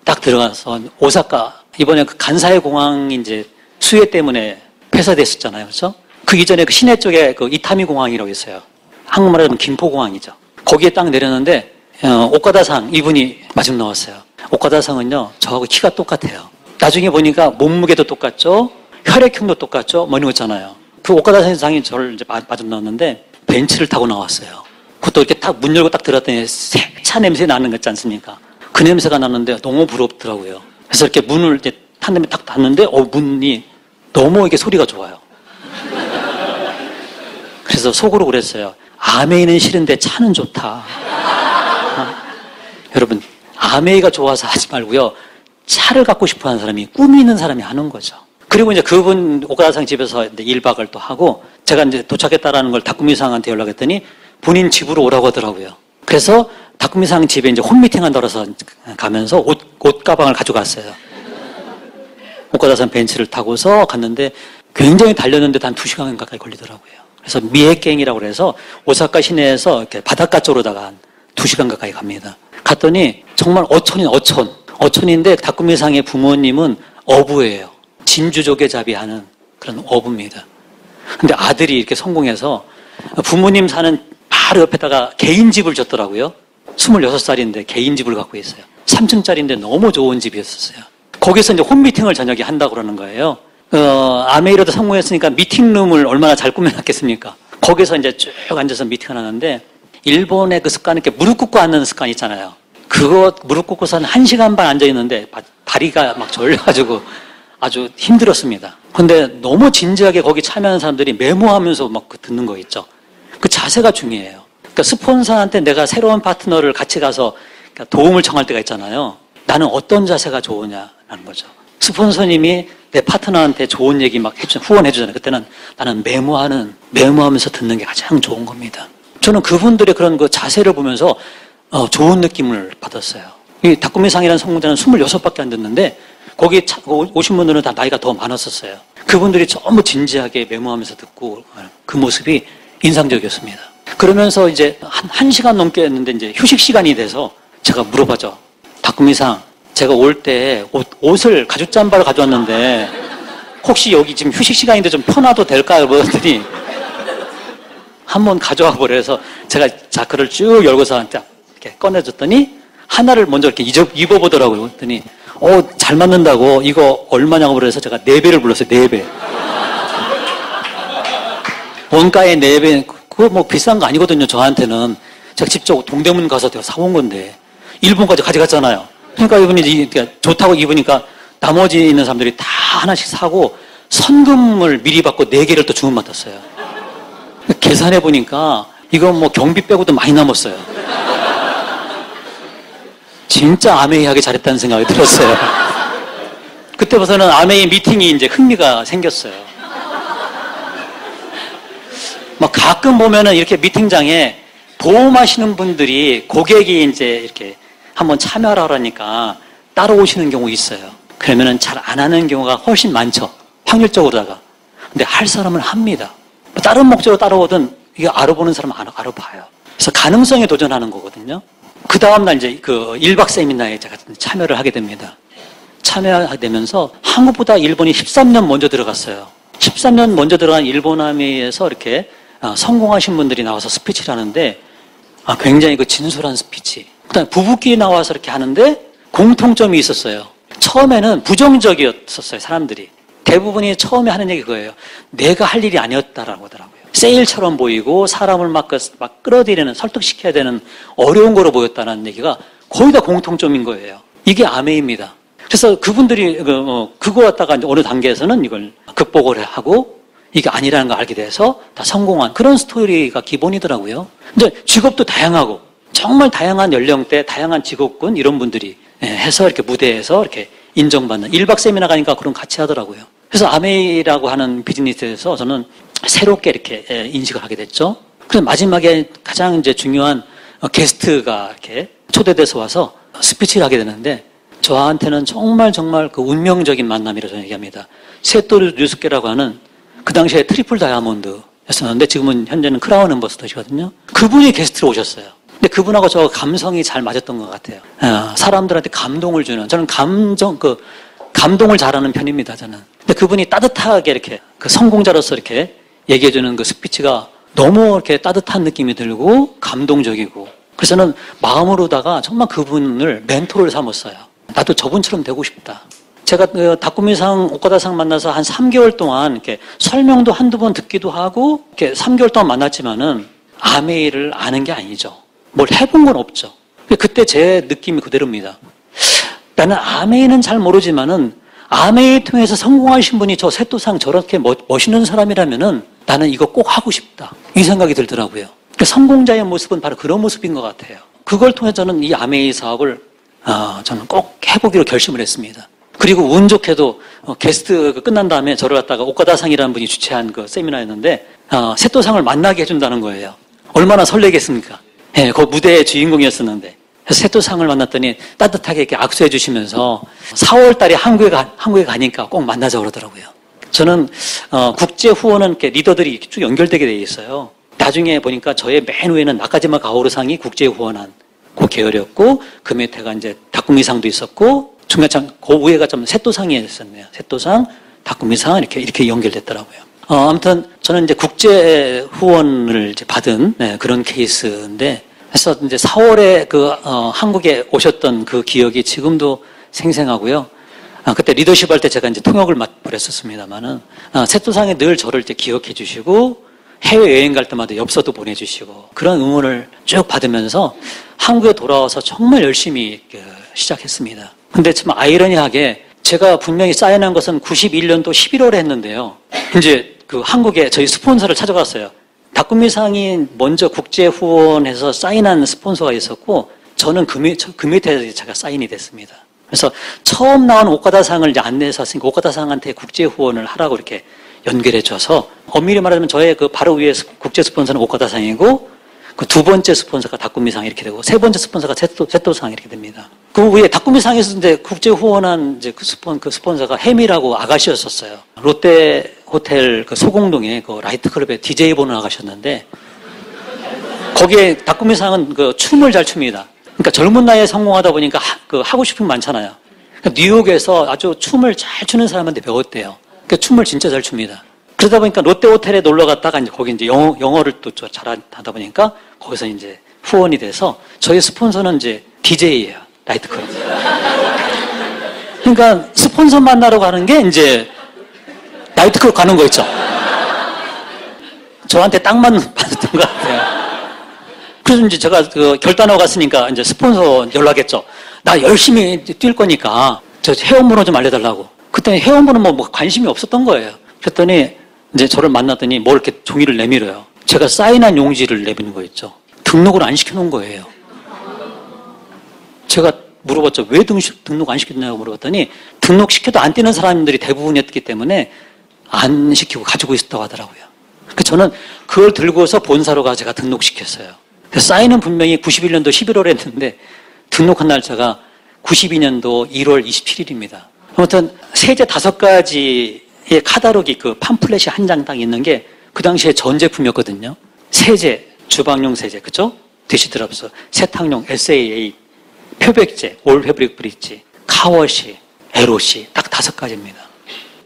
딱 들어가서 오사카, 이번에 그 간사이 공항이 이제 수해 때문에 폐쇄됐었잖아요. 그렇죠? 그 이전에 그 시내 쪽에 그 이타미 공항이라고 있어요. 한국말로 하면 김포공항이죠. 거기에 딱 내렸는데, 오카다상 이분이 마중 나왔어요. 오카다상은요, 저하고 키가 똑같아요. 나중에 보니까 몸무게도 똑같죠? 혈액형도 똑같죠? 뭐 이런 거 있잖아요. 그 오카다 상이 저를 이제 마중 나왔는데, 벤츠를 타고 나왔어요. 그것도 이렇게 딱 문 열고 딱 들어갔더니 차 냄새 나는 거 있지 않습니까? 그 냄새가 나는데 너무 부럽더라고요. 그래서 이렇게 문을 이제 탄 다음에 딱 닫는데, 문이 너무 이게 소리가 좋아요. 그래서 속으로 그랬어요. 아메이는 싫은데 차는 좋다. 여러분, 아메이가 좋아서 하지 말고요. 차를 갖고 싶어 하는 사람이, 꿈이 있는 사람이 하는 거죠. 그리고 이제 그분 오카다상 집에서 이제 1박을 또 하고, 제가 이제 도착했다라는 걸 다쿠미상한테 연락했더니 본인 집으로 오라고 하더라고요. 그래서 다쿠미상 집에 이제 홈미팅 한다고 해서 가면서 옷 가방을 가져갔어요. 오카다상 벤츠를 타고서 갔는데 굉장히 달렸는데 한 2시간 가까이 걸리더라고요. 그래서 미에갱이라고 해서 오사카 시내에서 이렇게 바닷가 쪽으로다가 한 2시간 가까이 갑니다. 갔더니 정말 어촌인데 다쿠미상의 부모님은 어부예요. 진주조개 잡이하는 그런 어부입니다. 근데 아들이 이렇게 성공해서 부모님 사는 바로 옆에다가 개인집을 줬더라고요. 26살인데 개인집을 갖고 있어요. 3층짜리인데 너무 좋은 집이었어요. 거기서 이제 홈미팅을 저녁에 한다고 그러는 거예요. 아메이로도 성공했으니까 미팅룸을 얼마나 잘 꾸며놨겠습니까? 거기서 이제 쭉 앉아서 미팅을 하는데, 일본의 그 습관, 이렇게 무릎 꿇고 앉는 습관 있잖아요. 그거 무릎 꿇고서 한 1시간 반 앉아있는데 다리가 막 졸려가지고 아주 힘들었습니다. 근데 너무 진지하게 거기 참여하는 사람들이 메모하면서 막 듣는 거 있죠. 그 자세가 중요해요. 그러니까 스폰서한테 내가 새로운 파트너를 같이 가서 도움을 청할 때가 있잖아요. 나는 어떤 자세가 좋으냐라는 거죠. 스폰서님이 내 파트너한테 좋은 얘기 막 후원해주잖아요. 그때는 나는 메모하면서 듣는 게 가장 좋은 겁니다. 저는 그분들의 그런 그 자세를 보면서 좋은 느낌을 받았어요. 이 다쿠미상이라는 성공자는 26밖에 안 됐는데, 거기 오신 분들은 다 나이가 더 많았었어요. 그분들이 전부 진지하게 메모하면서 듣고, 그 모습이 인상적이었습니다. 그러면서 이제 한 시간 넘게 했는데 이제 휴식 시간이 돼서 제가 물어봤죠. 다쿠미상, 제가 올 때 옷을 가죽 잠바를 가져왔는데 혹시 여기 지금 휴식 시간인데 좀 펴놔도 될까요? 그랬더니 한번 가져와 보래서 제가 자크를 쭉 열고서 이렇게 꺼내줬더니 하나를 먼저 이렇게 입어보더라고요. 그랬더니 잘 맞는다고, 이거 얼마냐고 그래서 제가 4배를 불렀어요. 4배. 원가에 4배. 그거 뭐 비싼 거 아니거든요. 저한테는. 제가 직접 동대문 가서 제가 사온 건데 일본까지 가져갔잖아요. 그러니까 이분이 좋다고 입으니까 나머지 있는 사람들이 다 하나씩 사고 선금을 미리 받고 4개를 또 주문받았어요. 계산해 보니까 이거 뭐 경비 빼고도 많이 남았어요. 진짜 아메이 하기 잘했다는 생각이 들었어요. 그때부터는 아메이 미팅이 이제 흥미가 생겼어요. 막 가끔 보면은 이렇게 미팅장에 보험하시는 분들이 고객이 이제 이렇게 한번 참여하라니까 따라오시는 경우 있어요. 그러면은 잘 안 하는 경우가 훨씬 많죠. 확률적으로다가. 근데 할 사람은 합니다. 다른 목적으로 따라오든 이게 알아보는 사람은 알아봐요. 그래서 가능성에 도전하는 거거든요. 그 다음날 이제 그 1박 세미나에 제가 참여를 하게 됩니다. 참여하게 되면서 한국보다 일본이 13년 먼저 들어갔어요. 13년 먼저 들어간 일본 아미에서 이렇게 성공하신 분들이 나와서 스피치를 하는데 굉장히 그 진솔한 스피치. 그다음에 부부끼리 나와서 이렇게 하는데 공통점이 있었어요. 처음에는 부정적이었었어요, 사람들이. 대부분이 처음에 하는 얘기 그거예요. 내가 할 일이 아니었다라고 하더라고요. 세일처럼 보이고 사람을 막 끌어들이는, 설득시켜야 되는 어려운 거로 보였다는 얘기가 거의 다 공통점인 거예요. 이게 아메입니다. 그래서 그분들이 그거 갖다가 어느 단계에서는 이걸 극복을 하고 이게 아니라는 걸 알게 돼서 다 성공한 그런 스토리가 기본이더라고요. 이제 직업도 다양하고 정말 다양한 연령대, 다양한 직업군 이런 분들이 해서 이렇게 무대에서 이렇게 인정받는 1박 세미나 가니까 그런 같이 하더라고요. 그래서 아메이라고 하는 비즈니스에서 저는 새롭게 이렇게 인식을 하게 됐죠. 그래서 마지막에 가장 이제 중요한 게스트가 이렇게 초대돼서 와서 스피치를 하게 되는데 저한테는 정말 그 운명적인 만남이라고 저는 얘기합니다. 세토루 류스케라고 하는 그 당시에 트리플 다이아몬드 였었는데 지금은 현재는 크라운 앰버서더시거든요. 그분이 게스트로 오셨어요. 근데 그분하고 저 감성이 잘 맞았던 것 같아요. 사람들한테 감동을 주는, 저는 감동을 잘하는 편입니다, 저는. 근데 그분이 따뜻하게 이렇게 그 성공자로서 이렇게 얘기해주는 그 스피치가 너무 이렇게 따뜻한 느낌이 들고 감동적이고, 그래서 저는 마음으로다가 정말 그분을 멘토를 삼았어요. 나도 저분처럼 되고 싶다. 제가 다꾸미상, 오카다상 만나서 한 3개월 동안 이렇게 설명도 한두 번 듣기도 하고, 이렇게 3개월 동안 만났지만은 아메이를 아는 게 아니죠. 뭘 해본 건 없죠. 그때 제 느낌이 그대로입니다. 나는 아메이는 잘 모르지만은 아메이 통해서 성공하신 분이 저 세토상 저렇게 멋있는 사람이라면은 나는 이거 꼭 하고 싶다. 이 생각이 들더라고요. 성공자의 모습은 바로 그런 모습인 것 같아요. 그걸 통해 저는 이 아메이 사업을 저는 꼭 해보기로 결심을 했습니다. 그리고 운 좋게도 게스트 끝난 다음에 저를 갖다가 오카다상이라는 분이 주최한 그 세미나였는데 세토상을 만나게 해준다는 거예요. 얼마나 설레겠습니까? 예, 그 무대의 주인공이었었는데. 그래서 세토상을 만났더니 따뜻하게 이렇게 악수해 주시면서 4월 달에 한국에 가니까 꼭 만나자고 그러더라고요. 저는 국제 후원은 이렇게 리더들이 쭉 연결되게 돼 있어요. 나중에 보니까 저의 맨 위에는 나카지마 가오루상이 국제 후원한 그 계열이었고, 그 밑에가 이제 다꾸미상도 있었고, 중간참 그 위에가 좀 세토상이 있었네요. 세토상, 다꾸미상 이렇게 연결됐더라고요. 아무튼 저는 이제 국제 후원을 이제 받은 그런 케이스인데, 그래서 이제 4월에 한국에 오셨던 그 기억이 지금도 생생하고요. 그때 리더십 할 때 제가 이제 통역을 맡았었습니다만은, 세토상에 늘 저를 이제 기억해 주시고, 해외여행 갈 때마다 엽서도 보내주시고, 그런 응원을 쭉 받으면서 한국에 돌아와서 정말 열심히 시작했습니다. 근데 참 아이러니하게 제가 분명히 사인한 것은 91년도 11월에 했는데요. 이제 그 한국에 저희 스폰서를 찾아갔어요. 다꾸미상이 먼저 국제 후원해서 사인한 스폰서가 있었고, 저는 그 밑에 제가 사인이 됐습니다. 그래서 처음 나온 오카다상을 이제 안내해서 왔으니까 오카다상한테 국제 후원을 하라고 이렇게 연결해 줘서, 엄밀히 말하면 저의 그 바로 위에 국제 스폰서는 오카다상이고, 그 두 번째 스폰서가 다꾸미상 이렇게 되고, 세 번째 스폰서가 세토상 이렇게 됩니다. 그 위에 다꾸미상에서 이제 국제 후원한 이제 그 스폰서가 해미라고 아가씨였었어요. 롯데 호텔 그 소공동에 그 라이트 클럽에 DJ 보는 아가씨였는데, 거기에 다꾸미상은 그 춤을 잘 춥니다. 그러니까 젊은 나이에 성공하다 보니까 하고 싶은 게 많잖아요. 그러니까 뉴욕에서 아주 춤을 잘 추는 사람한테 배웠대요. 그러니까 춤을 진짜 잘 춥니다. 그러다 보니까 롯데 호텔에 놀러 갔다가 이제 거기 이제 영어를 또 잘하다 보니까 거기서 이제 후원이 돼서, 저희 스폰서는 이제 DJ예요. 라이트 클럽. 그러니까 스폰서 만나러 가는 게 이제 나이트 클럽 가는 거 있죠. 저한테 딱 맞는 것 같아요. 그래서 이제 제가 결단하고 갔으니까 이제 스폰서 연락했죠. 나 열심히 뛸 거니까 저 회원번호 좀 알려달라고. 그때 회원번호 뭐 관심이 없었던 거예요. 그랬더니 이제 저를 만났더니 뭘 이렇게 종이를 내밀어요. 제가 사인한 용지를 내미는 거 있죠. 등록을 안 시켜놓은 거예요. 제가 물어봤죠. 왜 등록 안 시켰냐고 물어봤더니, 등록시켜도 안 뛰는 사람들이 대부분이었기 때문에 안 시키고 가지고 있었다고 하더라고요. 그래서 저는 그걸 들고서 본사로 가서 제가 등록시켰어요. 그래서 사인은 분명히 91년도 11월에 했는데 등록한 날짜가 92년도 1월 27일입니다. 아무튼 세제 5가지의 카다로기 그 팜플렛이 한 장 딱 있는 게 그 당시에 전 제품이었거든요. 세제, 주방용 세제, 그죠? 디시드랍스, 세탁용 SAA, 표백제, 올 패브릭 브릿지, 카워시, LOC, 딱 5가지입니다.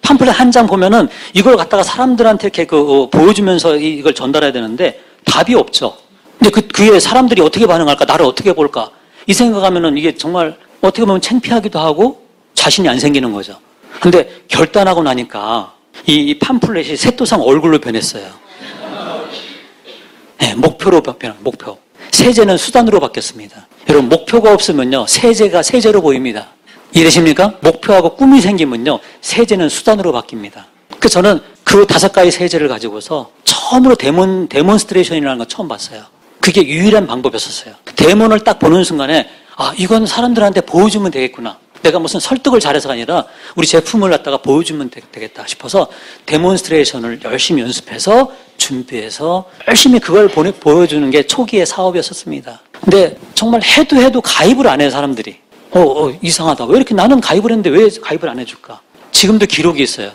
팜플렛 한 장 보면은 이걸 갖다가 사람들한테 이렇게 보여주면서 이걸 전달해야 되는데 답이 없죠. 근데 그에 사람들이 어떻게 반응할까, 나를 어떻게 볼까, 이 생각하면은 이게 정말 어떻게 보면 창피하기도 하고 자신이 안 생기는 거죠. 근데 결단하고 나니까 이 팜플렛이 세토상 얼굴로 변했어요. 네, 목표로 변한 목표. 세제는 수단으로 바뀌었습니다. 여러분, 목표가 없으면요, 세제가 세제로 보입니다. 이해되십니까? 목표하고 꿈이 생기면요, 세제는 수단으로 바뀝니다. 그래서 저는 그 5가지 세제를 가지고서 처음으로 데몬스트레이션이라는 걸 처음 봤어요. 그게 유일한 방법이었어요. 데몬을 딱 보는 순간에, 이건 사람들한테 보여주면 되겠구나. 내가 무슨 설득을 잘해서가 아니라 우리 제품을 갖다가 보여주면 되겠다 싶어서 데몬스트레이션을 열심히 연습해서 준비해서 열심히 그걸 보여주는 게 초기의 사업이었었습니다. 근데 정말 해도 가입을 안 해요, 사람들이. 이상하다. 왜 이렇게 나는 가입을 했는데 왜 가입을 안 해줄까? 지금도 기록이 있어요.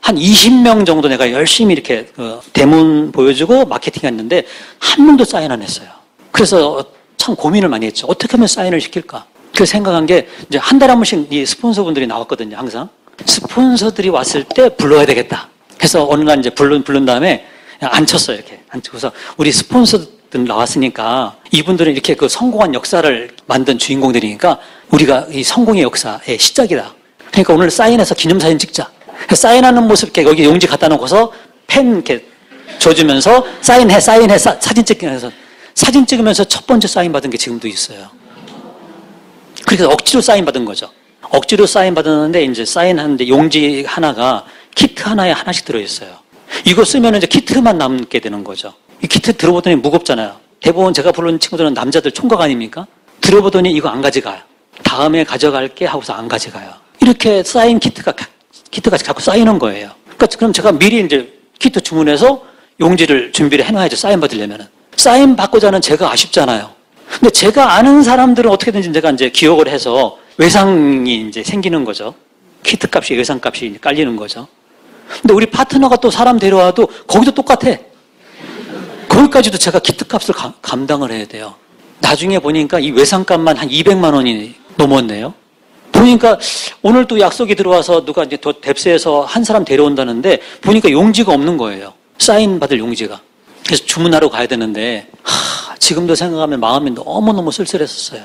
한 20명 정도 내가 열심히 이렇게 대문 보여주고 마케팅 했는데 한 명도 사인 안 했어요. 그래서 참 고민을 많이 했죠. 어떻게 하면 사인을 시킬까? 그래서 생각한 게 이제 한 달에 한 번씩 이 스폰서분들이 나왔거든요. 항상. 스폰서들이 왔을 때 불러야 되겠다. 그래서 어느 날 이제 부른 다음에 앉혔어요. 이렇게 앉혀서 우리 스폰서들 나왔으니까 이분들은 이렇게 그 성공한 역사를 만든 주인공들이니까 우리가 이 성공의 역사의 시작이다. 그러니까 오늘 사인해서 기념사진 찍자. 사인하는 모습 이렇게 여기 용지 갖다 놓고서 펜 이렇게 줘주면서 사인해 사진 찍으면서 사진 찍으면서 첫 번째 사인 받은 게 지금도 있어요. 그래서 억지로 사인 받은 거죠. 억지로 사인 받았는데 이제 사인하는데 용지 하나가 키트 하나에 하나씩 들어있어요. 이거 쓰면 이제 키트만 남게 되는 거죠. 이 키트 들어보더니 무겁잖아요. 대부분 제가 부른 친구들은 남자들 총각 아닙니까? 들어보더니 이거 안 가져가요. 다음에 가져갈게 하고서 안 가져가요. 이렇게 사인 키트가 자꾸 쌓이는 거예요. 그러니까 그럼 제가 미리 이제 키트 주문해서 용지를 준비를 해놔야죠. 사인 받으려면은. 사인 받고자 하는 제가 아쉽잖아요. 근데 제가 아는 사람들은 어떻게든지 제가 이제 기억을 해서 외상이 이제 생기는 거죠. 키트 값이 외상 값이 깔리는 거죠. 근데 우리 파트너가 또 사람 데려와도 거기도 똑같아. 거기까지도 제가 키트 값을 감당을 해야 돼요. 나중에 보니까 이 외상 값만 한 200만 원이 넘었네요. 보니까 오늘 또 약속이 들어와서 누가 이제 더 뎁스에서 한 사람 데려온다는데 보니까 용지가 없는 거예요. 사인 받을 용지가. 그래서 주문하러 가야 되는데 지금도 생각하면 마음이 너무너무 쓸쓸했었어요.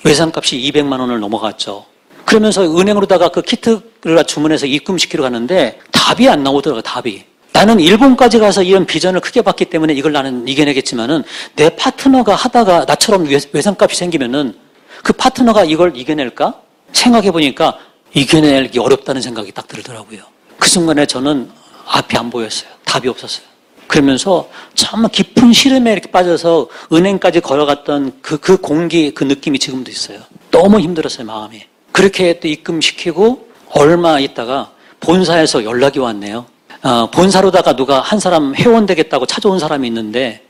외상값이 200만 원을 넘어갔죠. 그러면서 은행으로다가 그 키트를 주문해서 입금시키러 갔는데 답이 안 나오더라고요. 답이. 나는 일본까지 가서 이런 비전을 크게 봤기 때문에 이걸 나는 이겨내겠지만은 내 파트너가 하다가 나처럼 외상값이 생기면은 그 파트너가 이걸 이겨낼까? 생각해보니까 이겨내기 어렵다는 생각이 딱 들더라고요. 그 순간에 저는 앞이 안 보였어요. 답이 없었어요. 그러면서 정말 깊은 시름에 이렇게 빠져서 은행까지 걸어갔던 그 공기, 그 느낌이 지금도 있어요. 너무 힘들었어요, 마음이. 그렇게 또 입금시키고 얼마 있다가 본사에서 연락이 왔네요. 본사로다가 누가 한 사람 회원 되겠다고 찾아온 사람이 있는데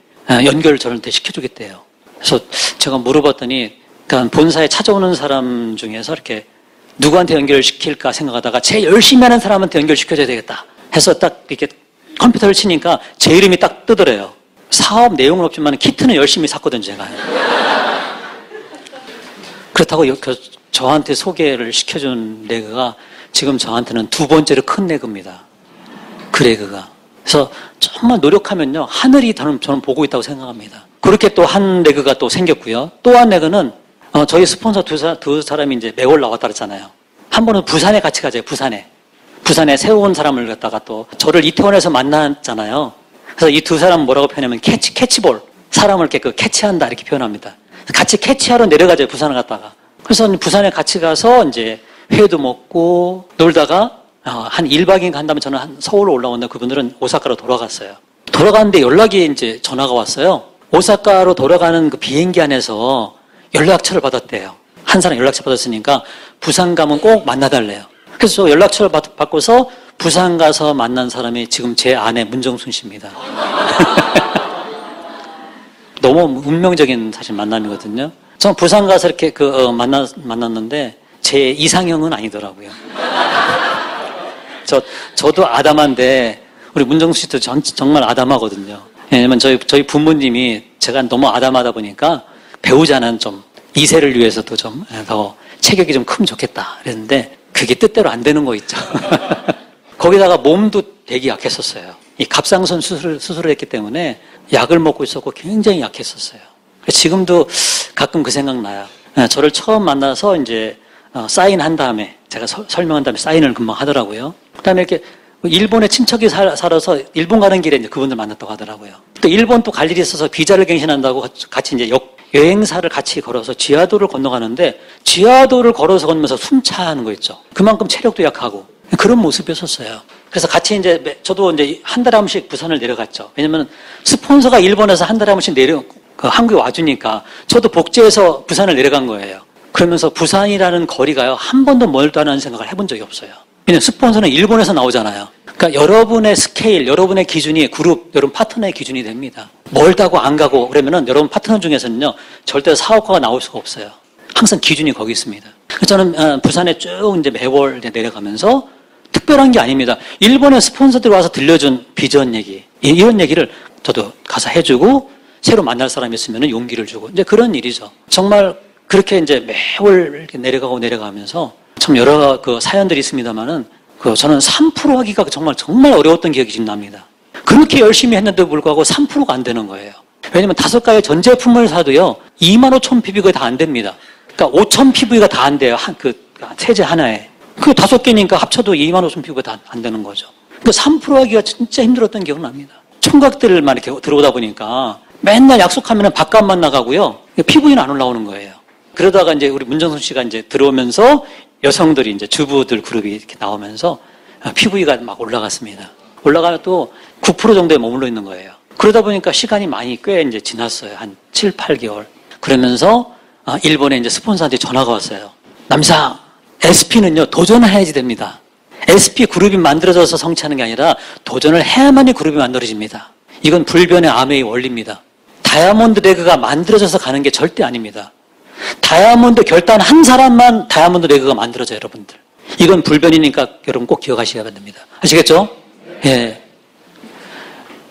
연결 저한테 시켜주겠대요. 그래서 제가 물어봤더니 그러니까 본사에 찾아오는 사람 중에서 이렇게 누구한테 연결시킬까 생각하다가 제일 열심히 하는 사람한테 연결시켜줘야 되겠다 해서 딱 이렇게 컴퓨터를 치니까 제 이름이 딱 뜨더래요. 사업 내용은 없지만 키트는 열심히 샀거든요, 제가. 그렇다고 저한테 소개를 시켜준 레그가 지금 저한테는 두 번째로 큰 레그입니다. 그 레그가. 그래서 정말 노력하면요, 하늘이 저는 보고 있다고 생각합니다. 그렇게 또 한 레그가 또 생겼고요. 또 한 레그는 저희 스폰서 두 사람이 이제 매월 나왔다 그랬잖아요. 한 번은 부산에 같이 가자요, 부산에 새로운 사람을 갖다가 또 저를 이태원에서 만났잖아요. 그래서 이 두 사람은 뭐라고 표현하면 캐치볼. 사람을 이렇게 캐치한다 이렇게 표현합니다. 같이 캐치하러 내려가자요, 부산을 갔다가. 그래서 부산에 같이 가서 이제 회도 먹고 놀다가 한 1박 2일 간 다음에 저는 한 서울로 올라왔는데 그분들은 오사카로 돌아갔어요. 돌아가는데 연락이 이제 전화가 왔어요. 오사카로 돌아가는 그 비행기 안에서 연락처를 받았대요. 한 사람 연락처 받았으니까 부산 가면 꼭 만나달래요. 그래서 연락처를 받고서 부산 가서 만난 사람이 지금 제 아내 문정순 씨입니다. 너무 운명적인 사실 만남이거든요. 저는 부산 가서 이렇게 만났는데 제 이상형은 아니더라고요. 저도 아담한데 우리 문정순 씨도 정말 아담하거든요. 왜냐면 저희 부모님이 제가 너무 아담하다 보니까 배우자는 좀 이세를 위해서도 좀 더 체격이 좀 크면 좋겠다 그랬는데 그게 뜻대로 안 되는 거 있죠. 거기다가 몸도 되게 약했었어요. 이 갑상선 수술을 했기 때문에 약을 먹고 있었고 굉장히 약했었어요. 지금도 가끔 그 생각 나요. 저를 처음 만나서 이제 사인한 다음에 제가 설명한 다음에 사인을 금방 하더라고요. 그다음에 이렇게 일본에 친척이 살아서 일본 가는 길에 이제 그분들 만났다고 하더라고요. 또 일본 또 갈 일이 있어서 비자를 갱신한다고 같이 이제 여행사를 같이 걸어서 지하도를 건너가는데 지하도를 걸어서 건너면서 숨차는 거 있죠. 그만큼 체력도 약하고 그런 모습이었었어요. 그래서 같이 이제 저도 이제 한 달에 한 번씩 부산을 내려갔죠. 왜냐면 스폰서가 일본에서 한 달에 한 번씩 한국에 와주니까 저도 복지해서 부산을 내려간 거예요. 그러면서 부산이라는 거리가요, 한 번도 멀다는 생각을 해본 적이 없어요. 왜냐면 스폰서는 일본에서 나오잖아요. 그러니까 여러분의 스케일, 여러분의 기준이 그룹, 여러분 파트너의 기준이 됩니다. 멀다고 안 가고 그러면은 여러분 파트너 중에서는요, 절대 사업가가 나올 수가 없어요. 항상 기준이 거기 있습니다. 그래서 저는 부산에 쭉 이제 매월 내려가면서 특별한 게 아닙니다. 일본의 스폰서들이 와서 들려준 비전 얘기, 이런 얘기를 저도 가서 해주고 새로 만날 사람이 있으면 용기를 주고 이제 그런 일이죠. 정말 그렇게 이제 매월 이렇게 내려가고 내려가면서 참 여러 그 사연들이 있습니다만은 저는 3% 하기가 정말 어려웠던 기억이 지금 납니다. 그렇게 열심히 했는데도 불구하고 3%가 안 되는 거예요. 왜냐면 5가지 전 제품을 사도요 25,000 PV가 다 안 됩니다. 그러니까 5,000 PV가 다 안 돼요. 세제 하나에. 그 5개니까 합쳐도 25,000 PV가 다 안 되는 거죠. 그 3% 하기가 진짜 힘들었던 기억이 납니다. 총각들만 이렇게 들어오다 보니까 맨날 약속하면 밥값만 나가고요. PV는 안 올라오는 거예요. 그러다가 이제 우리 문정선 씨가 이제 들어오면서 여성들이 이제 주부들 그룹이 이렇게 나오면서 PV가 막 올라갔습니다. 올라가면 또 9% 정도에 머물러 있는 거예요. 그러다 보니까 시간이 많이 꽤 이제 지났어요. 한 7, 8개월. 그러면서 일본에 이제 스폰서한테 전화가 왔어요. 남상, SP는요, 도전해야지 됩니다. SP 그룹이 만들어져서 성취하는 게 아니라 도전을 해야만이 그룹이 만들어집니다. 이건 불변의 아메이 원리입니다. 다이아몬드 레그가 만들어져서 가는 게 절대 아닙니다. 다이아몬드 결단 한 사람만 다이아몬드 레그가 만들어져요, 여러분들. 이건 불변이니까 여러분 꼭 기억하셔야 됩니다. 아시겠죠? 예.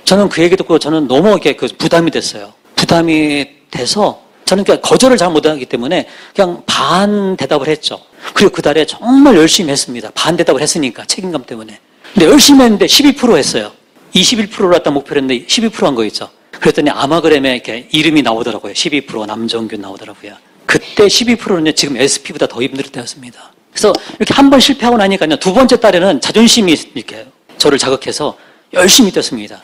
저는 그 얘기 듣고 저는 너무 이렇게 부담이 됐어요. 부담이 돼서 저는 그냥 거절을 잘 못하기 때문에 그냥 반 대답을 했죠. 그리고 그 달에 정말 열심히 했습니다. 반 대답을 했으니까 책임감 때문에. 근데 열심히 했는데 12% 했어요. 21%로 했다 목표를 했는데 12%한 거 있죠. 그랬더니 아마그램에 이렇게 이름이 나오더라고요. 12% 남정균 나오더라고요. 그때 12%는 지금 SP보다 더 힘들 때였습니다. 그래서 이렇게 한 번 실패하고 나니까요. 두 번째 달에는 자존심이 이렇게 저를 자극해서 열심히 뛰었습니다.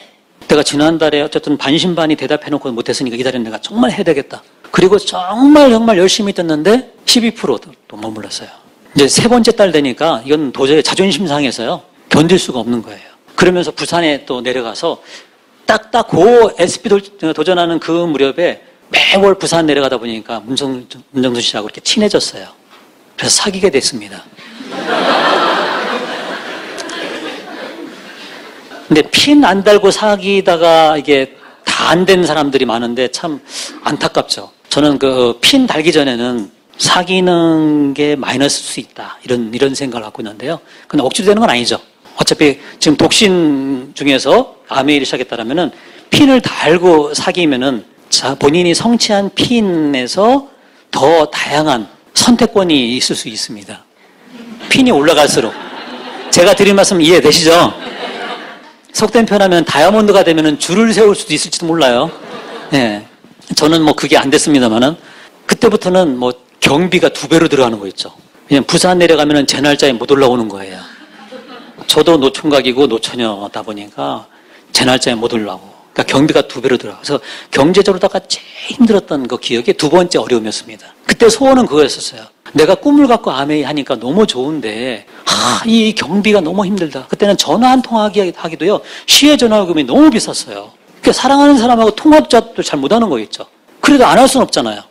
내가 지난달에 어쨌든 반신반의 대답해놓고 못했으니까 이 달에는 내가 정말 해야 되겠다. 그리고 정말 열심히 뛰었는데 12%또 머물렀어요. 이제 세 번째 달 되니까 이건 도저히 자존심 상해서요. 견딜 수가 없는 거예요. 그러면서 부산에 또 내려가서 딱 고 SP 도전하는 그 무렵에 매월 부산 내려가다 보니까 문정수 씨하고 이렇게 친해졌어요. 그래서 사귀게 됐습니다. 근데 핀 안 달고 사귀다가 이게 다 안 된 사람들이 많은데 참 안타깝죠. 저는 그 핀 달기 전에는 사귀는 게 마이너스일 수 있다. 이런 생각을 갖고 있는데요. 근데 억지로 되는 건 아니죠. 어차피 지금 독신 중에서 아메이를 시작했다라면은 핀을 달고 사귀면은 본인이 성취한 핀에서 더 다양한 선택권이 있을 수 있습니다. 핀이 올라갈수록. 제가 드린 말씀 이해되시죠? 속된 표현하면 다이아몬드가 되면은 줄을 세울 수도 있을지도 몰라요. 예. 저는 뭐 그게 안 됐습니다만은 그때부터는 뭐 경비가 2배로 들어가는 거 있죠. 그냥 부산 내려가면은 제 날짜에 못 올라오는 거예요. 저도 노총각이고 노처녀다 보니까 제 날짜에 못 올라오고. 그러니까 경비가 2배로 들어가. 그래서 경제적으로다가 제일 힘들었던 그 기억이 두 번째 어려움이었습니다. 그때 소원은 그거였었어요. 내가 꿈을 갖고 아메이 하니까 너무 좋은데 이 경비가 너무 힘들다. 그때는 전화 한 통 하기도요. 시외 전화요금이 너무 비쌌어요. 그러니까 사랑하는 사람하고 통화도 잘 못하는 거 있죠. 그래도 안 할 수는 없잖아요.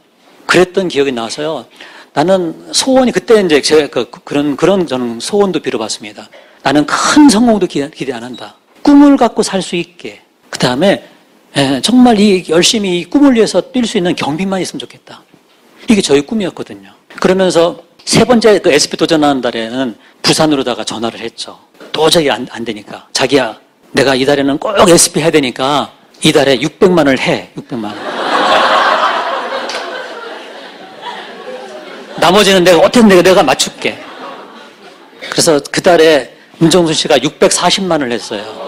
그랬던 기억이 나서요. 나는 소원이 그때 이제 제가 그런 저는 소원도 빌어봤습니다. 나는 큰 성공도 기대 안 한다. 꿈을 갖고 살 수 있게. 그 다음에 정말 열심히 이 꿈을 위해서 뛸 수 있는 경비만 있으면 좋겠다. 이게 저희 꿈이었거든요. 그러면서 세 번째 그 SP 도전하는 달에는 부산으로다가 전화를 했죠. 도저히 안 되니까. 자기야, 내가 이 달에는 꼭 SP 해야 되니까 이 달에 600만 원을 해. 600만 원. 나머지는 내가 어떻게 내가 맞출게. 그래서 그 달에 문정수 씨가 640만 원을 했어요.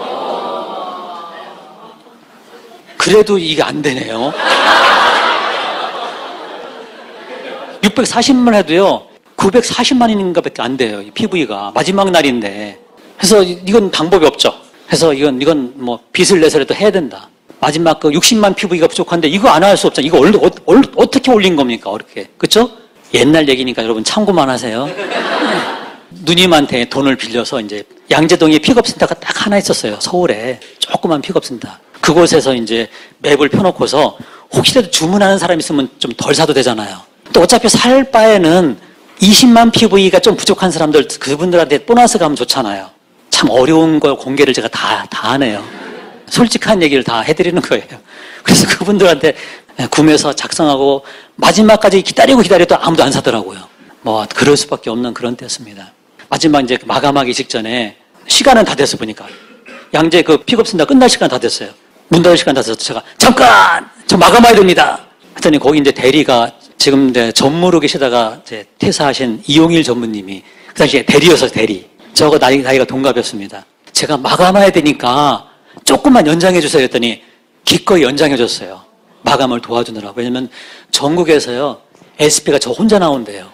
그래도 이게 안 되네요. 640만 해도요, 940만 원인가 밖에 안 돼요. 이 PV가. 마지막 날인데. 그래서 이건 방법이 없죠. 그래서 이건 뭐 빚을 내서라도 해야 된다. 마지막 그 60만 PV가 부족한데 이거 안 할 수 없잖아요. 이거 어떻게 올린 겁니까? 어렵게. 그쵸? 옛날 얘기니까 여러분 참고만 하세요. 누님한테 돈을 빌려서 이제 양재동에 픽업센터가 딱 하나 있었어요. 서울에. 조그만 픽업센터. 그곳에서 이제 맵을 펴놓고서 혹시라도 주문하는 사람 있으면 좀 덜 사도 되잖아요. 또 어차피 살 바에는 20만 PV가 좀 부족한 사람들, 그분들한테 보너스 가면 좋잖아요. 참 어려운 걸 공개를 제가 다 하네요. 솔직한 얘기를 다 해드리는 거예요. 그래서 그분들한테 구매해서 작성하고 마지막까지 기다려도 아무도 안 사더라고요. 뭐 그럴 수밖에 없는 그런 때였습니다. 마지막 이제 마감하기 직전에 시간은 다 됐어 보니까. 양재 그 픽업 센터 끝날 시간 다 됐어요. 문 닫을 시간 다 돼서 제가 잠깐! 저 마감해야 됩니다. 했더니 거기 이제 대리가 지금 이제 전무로 계시다가 이제 퇴사하신 이용일 전무님이 그 당시에 대리여서 대리. 저하고 나이가 동갑이었습니다. 제가 마감해야 되니까 조금만 연장해 주세요 했더니 기꺼이 연장해 줬어요. 마감을 도와주느라고. 왜냐면 전국에서요, SP가 저 혼자 나온대요.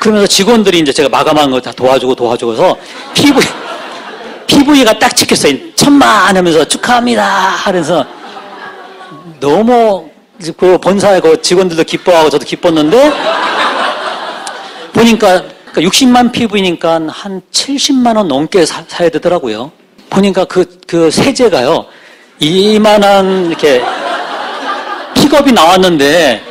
그러면서 직원들이 이제 제가 마감한 거 다 도와주고서 PV가 딱 찍혔어요. 1000만 하면서 축하합니다 하면서 너무 그 본사의 그 직원들도 기뻐하고 저도 기뻤는데 보니까 60만 PV니까 한 70만 원 넘게 사야 되더라고요. 보니까 그 세제가요, 이만한 이렇게 픽업이 나왔는데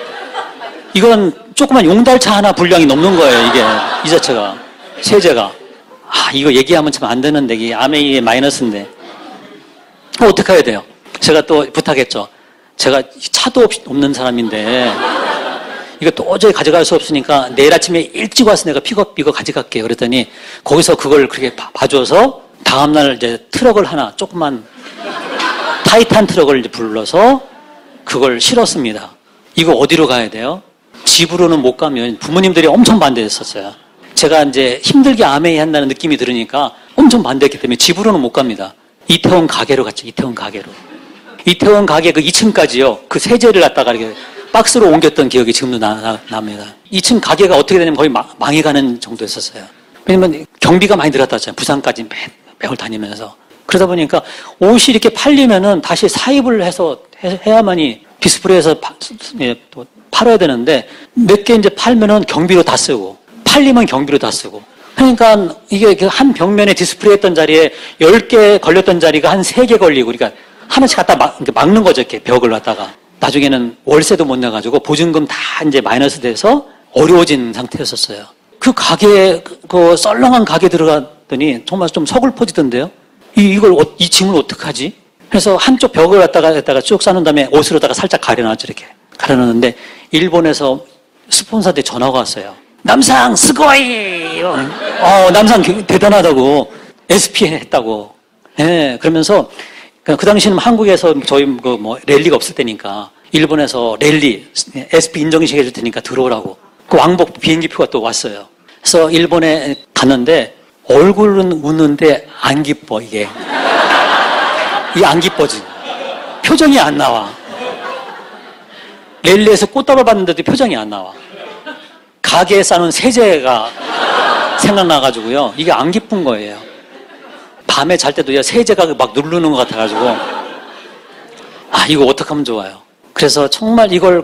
이건 조그만 용달차 하나 분량이 넘는 거예요. 이게 이 자체가 세제가. 이거 얘기하면 참 안 되는데 이게 아메이의 마이너스인데 어떻게 해야 돼요? 제가 또 부탁했죠. 제가 차도 없는 사람인데 이거 도저히 가져갈 수 없으니까 내일 아침에 일찍 와서 내가 픽업 이거 가져갈게요. 그랬더니 거기서 그걸 그렇게 봐줘서 다음날 이제 트럭을 하나 조그만 타이탄 트럭을 이제 불러서 그걸 실었습니다. 이거 어디로 가야 돼요? 집으로는 못 가면 부모님들이 엄청 반대했었어요. 제가 이제 힘들게 아메이 한다는 느낌이 들으니까 엄청 반대했기 때문에 집으로는 못 갑니다. 이태원 가게로 갔죠. 이태원 가게로. 이태원 가게 그 2층까지요. 그 세제를 갖다가 이렇게 박스로 옮겼던 기억이 지금도 납니다. 2층 가게가 어떻게 되냐면 거의 망해가는 정도였었어요. 왜냐면 경비가 많이 들어갔다잖아요. 부산까지 매월 다니면서. 그러다 보니까 옷이 이렇게 팔리면은 다시 사입을 해서 해야만이 디스플레이에서 또 팔아야 되는데 몇 개 이제 팔면은 경비로 다 쓰고 팔리면 경비로 다 쓰고. 그러니까 이게 한 벽면에 디스플레이 했던 자리에 10개 걸렸던 자리가 한 3개 걸리고, 그러니까 하나씩 갖다 막는 거죠. 이렇게 벽을 갖다가. 나중에는 월세도 못 내가지고 보증금 다 이제 마이너스 돼서 어려워진 상태였었어요. 그 가게, 그 썰렁한 가게 들어갔더니 정말 좀 서글퍼지던데요. 이 짐을 어떡하지? 그래서 한쪽 벽을 갖다가 쭉 싸놓은 다음에 옷으로다가 살짝 가려놨죠. 이렇게. 가려놨는데 일본에서 스폰서한테 전화가 왔어요. 남상 스고이! 남상 대단하다고. SP 했다고. 네, 그러면서 그 당시에는 한국에서 저희 랠리가 없을 때니까 일본에서 랠리, SP 인정식 해줄 테니까 들어오라고. 그 왕복 비행기표가 또 왔어요. 그래서 일본에 갔는데 얼굴은 웃는데 안 기뻐, 이게. 이게 안 기뻐지. 표정이 안 나와. 랠리에서 꽃다발 받는데도 표정이 안 나와. 가게에 싸놓은 세제가 생각나가지고요. 이게 안 기쁜 거예요. 밤에 잘 때도 세제가 막 누르는 것 같아가지고 이거 어떻게 하면 좋아요. 그래서 정말 이걸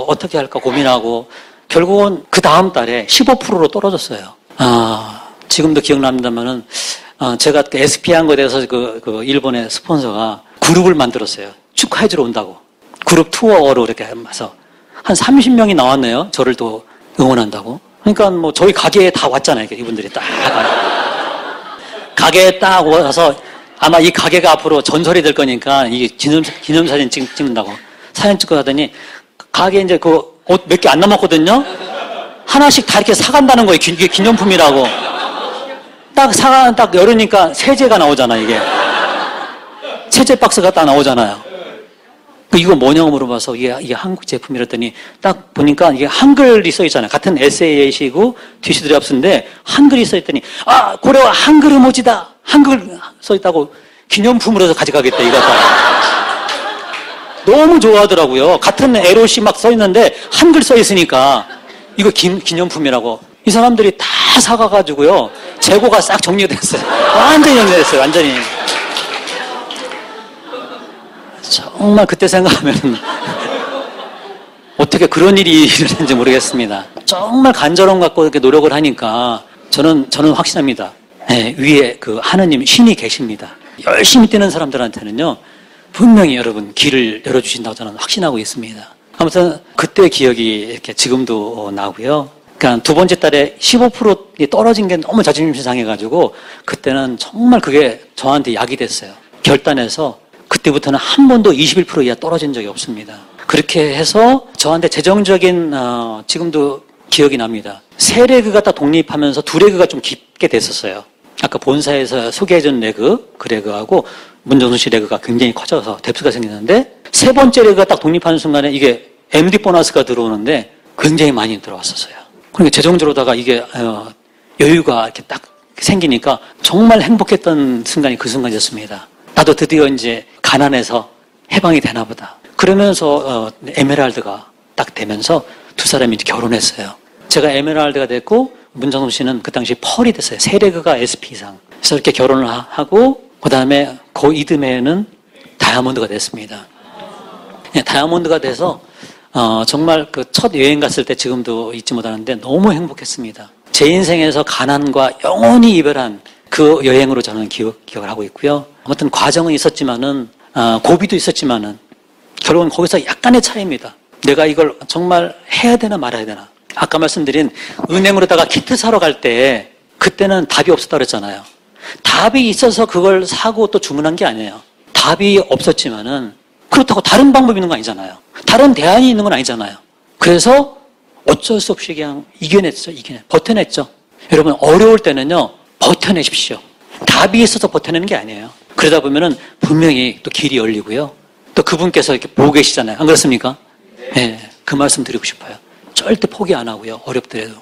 어떻게 할까 고민하고 결국은 그 다음 달에 15%로 떨어졌어요. 지금도 기억납니다만은 제가 SP한 거에 대해서 그 일본의 스폰서가 그룹을 만들었어요. 축하해주러 온다고. 그룹 투어로 이렇게 해서 한 30명이 나왔네요. 저를 또 응원한다고. 그러니까 저희 가게에 다 왔잖아요. 이분들이 딱. 가게에 딱 와서 아마 이 가게가 앞으로 전설이 될 거니까 이 기념사진 찍는다고. 사진 찍고 하더니 가게에 이제 그 옷 몇 개 안 남았거든요. 하나씩 다 이렇게 사간다는 거예요. 이게 기념품이라고. 딱 열으니까 세제가 나오잖아, 이게. 세제 박스가 딱 나오잖아요. 이거 뭐냐고 물어봐서 이게 한국 제품이랬더니 딱 보니까 이게 한글이 써 있잖아요. 같은 SAA시고 디시드랍스인데 한글이 써 있더니 고래와 한글 의모지다. 한글 써 있다고 기념품으로 가져가겠다, 이거 갖다가. 너무 좋아하더라고요. 같은 LOC 막 써 있는데 한글 써 있으니까 이거 기념품이라고. 이 사람들이 다 사가가지고요. 재고가 싹 정리됐어요. 완전히 정리됐어요, 완전히. 정말 그때 생각하면 어떻게 그런 일이 일어났는지 모르겠습니다. 정말 간절함 갖고 이렇게 노력을 하니까 저는 확신합니다. 네, 위에 그 하느님 신이 계십니다. 열심히 뛰는 사람들한테는요 분명히 여러분 길을 열어주신다고 저는 확신하고 있습니다. 아무튼 그때 기억이 이렇게 지금도 나고요. 그러니까 두 번째 달에 15% 떨어진 게 너무 자존심 상해가지고 그때는 정말 그게 저한테 약이 됐어요. 결단해서 그때부터는 한 번도 21% 이하 떨어진 적이 없습니다. 그렇게 해서 저한테 재정적인 지금도 기억이 납니다. 3레그가 다 독립하면서 2레그가 좀 깊게 됐었어요. 아까 본사에서 소개해준 레그, 그 레그하고 문정순 씨 레그가 굉장히 커져서 뎁스가 생기는데 세 번째 레그가 딱 독립하는 순간에 이게 MD 보너스가 들어오는데 굉장히 많이 들어왔었어요. 그러니까 재정적으로다가 이게 여유가 이렇게 딱 생기니까 정말 행복했던 순간이 그 순간이었습니다. 나도 드디어 이제 가난해서 해방이 되나 보다. 그러면서 에메랄드가 딱 되면서 두 사람이 결혼했어요. 제가 에메랄드가 됐고 문정순 씨는 그 당시 펄이 됐어요. 세 레그가 SP상. 그래서 이렇게 결혼을 하고 그다음에 그 이듬해에는 다이아몬드가 됐습니다. 네, 다이아몬드가 돼서 정말 그 첫 여행 갔을 때 지금도 잊지 못하는데 너무 행복했습니다. 제 인생에서 가난과 영원히 이별한 그 여행으로 저는 기억을 하고 있고요. 아무튼 과정은 있었지만은 고비도 있었지만은 결국은 거기서 약간의 차이입니다. 내가 이걸 정말 해야 되나 말아야 되나. 아까 말씀드린 은행으로다가 키트 사러 갈 때 그때는 답이 없었다고 그랬잖아요. 답이 있어서 그걸 사고 또 주문한 게 아니에요. 답이 없었지만은 그렇다고 다른 방법이 있는 거 아니잖아요. 다른 대안이 있는 건 아니잖아요. 그래서 어쩔 수 없이 그냥 이겨냈죠. 버텨냈죠. 여러분 어려울 때는요. 버텨내십시오. 답이 있어서 버텨내는 게 아니에요. 그러다 보면은 분명히 또 길이 열리고요. 또 그분께서 이렇게 보고 계시잖아요. 안 그렇습니까? 네, 그 말씀 드리고 싶어요. 절대 포기 안 하고요. 어렵더라도.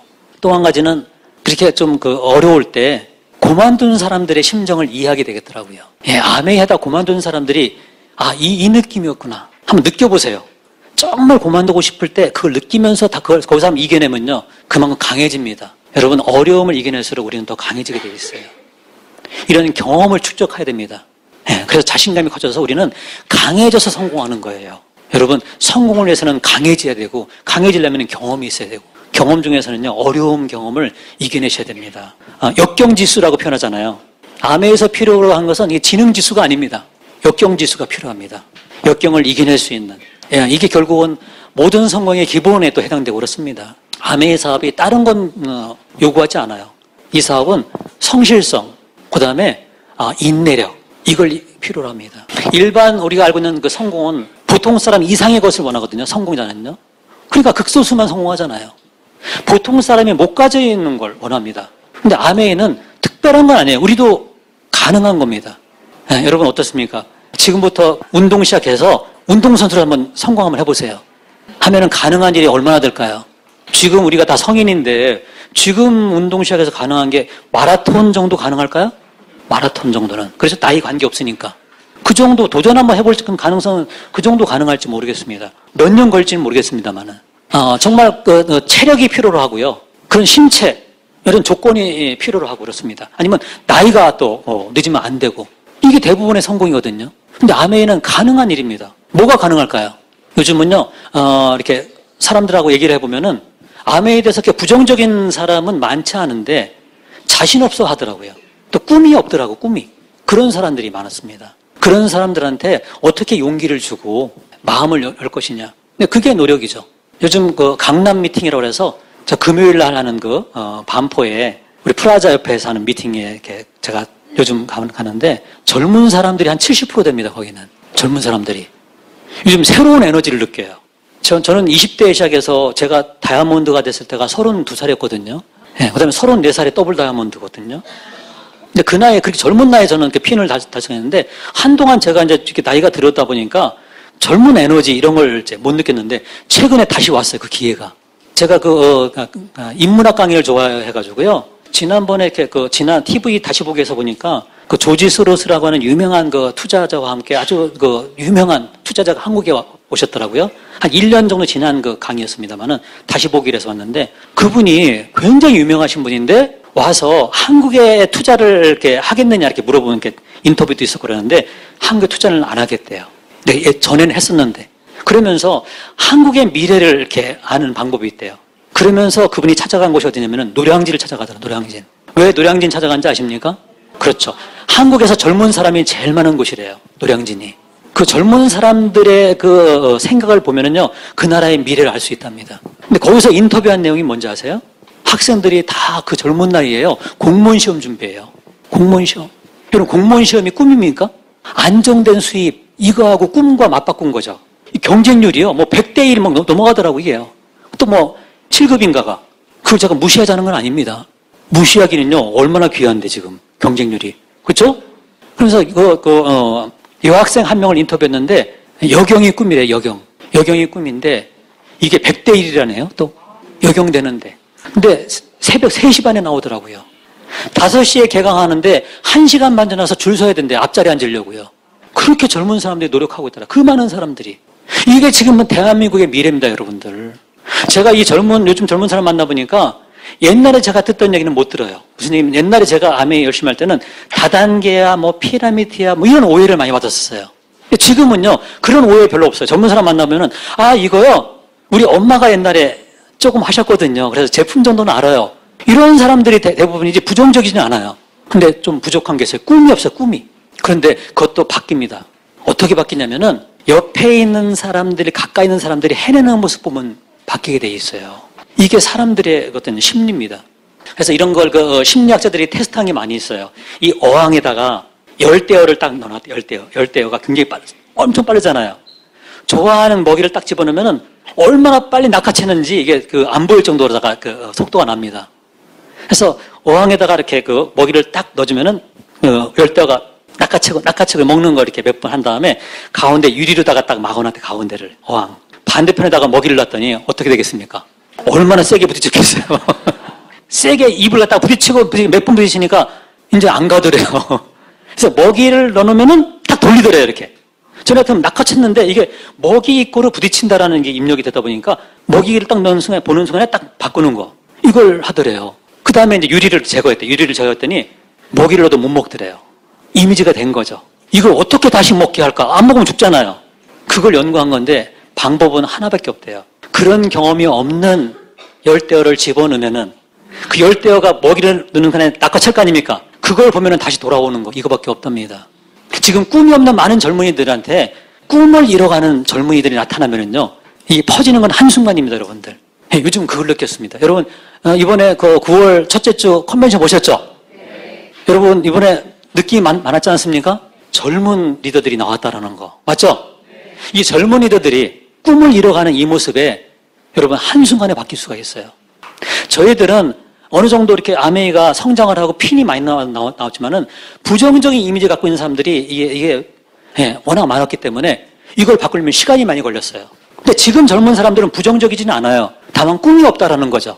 또 한 가지는 그렇게 좀 어려울 때 고만둔 사람들의 심정을 이해하게 되겠더라고요. 예, 아메이 하다 고만둔 사람들이 이 느낌이었구나. 한번 느껴보세요. 정말 고만두고 싶을 때 그걸 느끼면서 다 거기서 한번 이겨내면요. 그만큼 강해집니다. 여러분 어려움을 이겨낼수록 우리는 더 강해지게 되어 있어요. 이런 경험을 축적해야 됩니다. 예, 그래서 자신감이 커져서 우리는 강해져서 성공하는 거예요. 여러분 성공을 위해서는 강해져야 되고 강해지려면 경험이 있어야 되고 경험 중에서는요 어려움 경험을 이겨내셔야 됩니다. 역경지수라고 표현하잖아요. 아메에서 필요로 한 것은 이게 지능지수가 아닙니다. 역경지수가 필요합니다. 역경을 이겨낼 수 있는 이게 결국은 모든 성공의 기본에 또 해당되고 그렇습니다. 아메의 사업이 다른 건 요구하지 않아요. 이 사업은 성실성, 그 다음에 인내력 이걸 필요로 합니다. 일반 우리가 알고 있는 그 성공은 보통 사람 이상의 것을 원하거든요. 성공자는요. 그러니까 극소수만 성공하잖아요. 보통 사람이 못 가져 있는 걸 원합니다. 근데 아메이는 특별한 건 아니에요. 우리도 가능한 겁니다. 네, 여러분 어떻습니까? 지금부터 운동 시작해서 운동선수로 한번 성공 한번 해보세요. 하면은 가능한 일이 얼마나 될까요? 지금 우리가 다 성인인데 지금 운동 시작해서 가능한 게 마라톤 정도 가능할까요? 마라톤 정도는. 그래서 나이 관계없으니까. 그 정도 도전 한번 해볼 가능성은 그 정도 가능할지 모르겠습니다. 몇 년 걸지는 모르겠습니다만은. 정말 체력이 필요로 하고요. 그런 신체, 이런 조건이 필요로 하고 그렇습니다. 아니면 나이가 또 늦으면 안 되고. 이게 대부분의 성공이거든요. 근데 아메이는 가능한 일입니다. 뭐가 가능할까요? 요즘은요, 이렇게 사람들하고 얘기를 해보면은 아메이에 대해서 이렇게 부정적인 사람은 많지 않은데 자신 없어 하더라고요. 또 꿈이 없더라고, 꿈이. 그런 사람들이 많았습니다. 그런 사람들한테 어떻게 용기를 주고 마음을 열 것이냐. 근데 그게 노력이죠. 요즘 강남 미팅이라고 해서 저 금요일 날 하는 반포에 우리 프라자 옆에서 하는 미팅에 이렇게 제가 요즘 가는데 젊은 사람들이 한 70% 됩니다, 거기는. 젊은 사람들이. 요즘 새로운 에너지를 느껴요. 저는 20대에 시작해서 제가 다이아몬드가 됐을 때가 32살이었거든요. 네, 그 다음에 34살에 더블 다이아몬드거든요. 근데 그 나이에, 그렇게 젊은 나이에 저는 이렇게 핀을 달성했는데, 한동안 제가 이제 이렇게 나이가 들었다 보니까 젊은 에너지 이런 걸 이제 못 느꼈는데, 최근에 다시 왔어요, 그 기회가. 제가 인문학 강의를 좋아해가지고요. 지난번에 이렇게 지난 TV 다시 보기에서 보니까 조지 소로스라고 하는 유명한 투자자와 함께 아주 유명한 투자자가 한국에 오셨더라고요. 한 1년 정도 지난 강의였습니다만은 다시 보기를 해서 왔는데 그분이 굉장히 유명하신 분인데 와서 한국에 투자를 이렇게 하겠느냐 이렇게 물어보는 게 인터뷰도 있었고 그러는데 한국에 투자를 안 하겠대요. 근데 전에는 했었는데 그러면서 한국의 미래를 이렇게 아는 방법이 있대요. 그러면서 그분이 찾아간 곳이 어디냐면은 노량진을 찾아가더라고요. 노량진. 왜 노량진 찾아간지 아십니까? 그렇죠. 한국에서 젊은 사람이 제일 많은 곳이래요. 노량진이. 그 젊은 사람들의 생각을 보면은요, 그 나라의 미래를 알 수 있답니다. 근데 거기서 인터뷰한 내용이 뭔지 아세요? 학생들이 다 그 젊은 나이에요. 공무원 시험 준비해요. 공무원 시험. 여러분, 공무원 시험이 꿈입니까? 안정된 수입, 이거하고 꿈과 맞바꾼 거죠. 이 경쟁률이요. 100대 1 막 넘어가더라고, 이게요. 또 7급인가가. 그걸 제가 무시하자는 건 아닙니다. 무시하기는요, 얼마나 귀한데, 지금. 경쟁률이. 그렇죠? 그래서 여학생 한 명을 인터뷰했는데 여경이 꿈이래, 여경. 여경이 꿈인데 이게 100대 1이라네요. 또 여경 되는데. 근데 새벽 3시 반에 나오더라고요. 5시에 개강하는데 1시간 반 전화서 줄 서야 된대. 앞자리 앉으려고요. 그렇게 젊은 사람들이 노력하고 있더라. 그 많은 사람들이. 이게 지금은 대한민국의 미래입니다, 여러분들. 제가 요즘 젊은 사람 만나보니까 옛날에 제가 듣던 얘기는 못 들어요. 무슨 얘기냐면 옛날에 제가 아메이 열심히 할 때는 다단계야, 피라미드야, 이런 오해를 많이 받았었어요. 지금은요, 그런 오해 별로 없어요. 젊은 사람 만나면은, 이거요, 우리 엄마가 옛날에 조금 하셨거든요. 그래서 제품 정도는 알아요. 이런 사람들이 대부분이지 부정적이지는 않아요. 근데 좀 부족한 게 있어요. 꿈이 없어요, 꿈이. 그런데 그것도 바뀝니다. 어떻게 바뀌냐면은, 옆에 있는 사람들이, 가까이 있는 사람들이 해내는 모습 보면 바뀌게 돼 있어요. 이게 사람들의 어떤 심리입니다. 그래서 이런 걸 심리학자들이 테스트한 게 많이 있어요. 이 어항에다가 열대어를 딱 넣어놨대, 열대어. 열대어가 굉장히 엄청 빠르잖아요. 좋아하는 먹이를 딱 집어넣으면은 얼마나 빨리 낚아채는지 이게 안 보일 정도로다가 속도가 납니다. 그래서 어항에다가 이렇게 먹이를 딱 넣어주면은 열대어가 낚아채고 먹는 거 이렇게 몇 번 한 다음에 가운데 유리로다가 딱 막아놨대, 가운데를. 어항. 반대편에다가 먹이를 놨더니 어떻게 되겠습니까? 얼마나 세게 부딪혔겠어요. 세게 입을 갖다가 부딪히고 몇 번 부딪히니까 이제 안 가더래요. 그래서 먹이를 넣어놓으면은 딱 돌리더래요, 이렇게. 전에 같으면 낚아챘는데 이게 먹이 입고로 부딪힌다라는 게 입력이 되다 보니까 먹이를 딱 넣는 순간에, 보는 순간에 딱 바꾸는 거. 이걸 하더래요. 그 다음에 이제 유리를 제거했대. 유리를 제거했더니 먹이를 넣어도 못 먹더래요. 이미지가 된 거죠. 이걸 어떻게 다시 먹게 할까? 안 먹으면 죽잖아요. 그걸 연구한 건데 방법은 하나밖에 없대요. 그런 경험이 없는 열대어를 집어넣으면은 그 열대어가 먹이를 넣는 순간에 낚아챌 거 아닙니까? 그걸 보면은 다시 돌아오는 거, 이거밖에 없답니다. 지금 꿈이 없는 많은 젊은이들한테 꿈을 잃어가는 젊은이들이 나타나면은요, 이게 퍼지는 건 한순간입니다, 여러분들. 요즘 그걸 느꼈습니다. 여러분, 이번에 9월 첫째 주 컨벤션 보셨죠? 네. 여러분, 이번에 느낌이 많았지 않습니까? 젊은 리더들이 나왔다라는 거. 맞죠? 네. 이 젊은 리더들이 꿈을 잃어가는 이 모습에 여러분 한순간에 바뀔 수가 있어요. 저희들은 어느 정도 이렇게 아메이가 성장을 하고 핀이 많이 나왔지만은 부정적인 이미지 갖고 있는 사람들이 이게 워낙 많았기 때문에 이걸 바꾸려면 시간이 많이 걸렸어요. 근데 지금 젊은 사람들은 부정적이지는 않아요. 다만 꿈이 없다라는 거죠.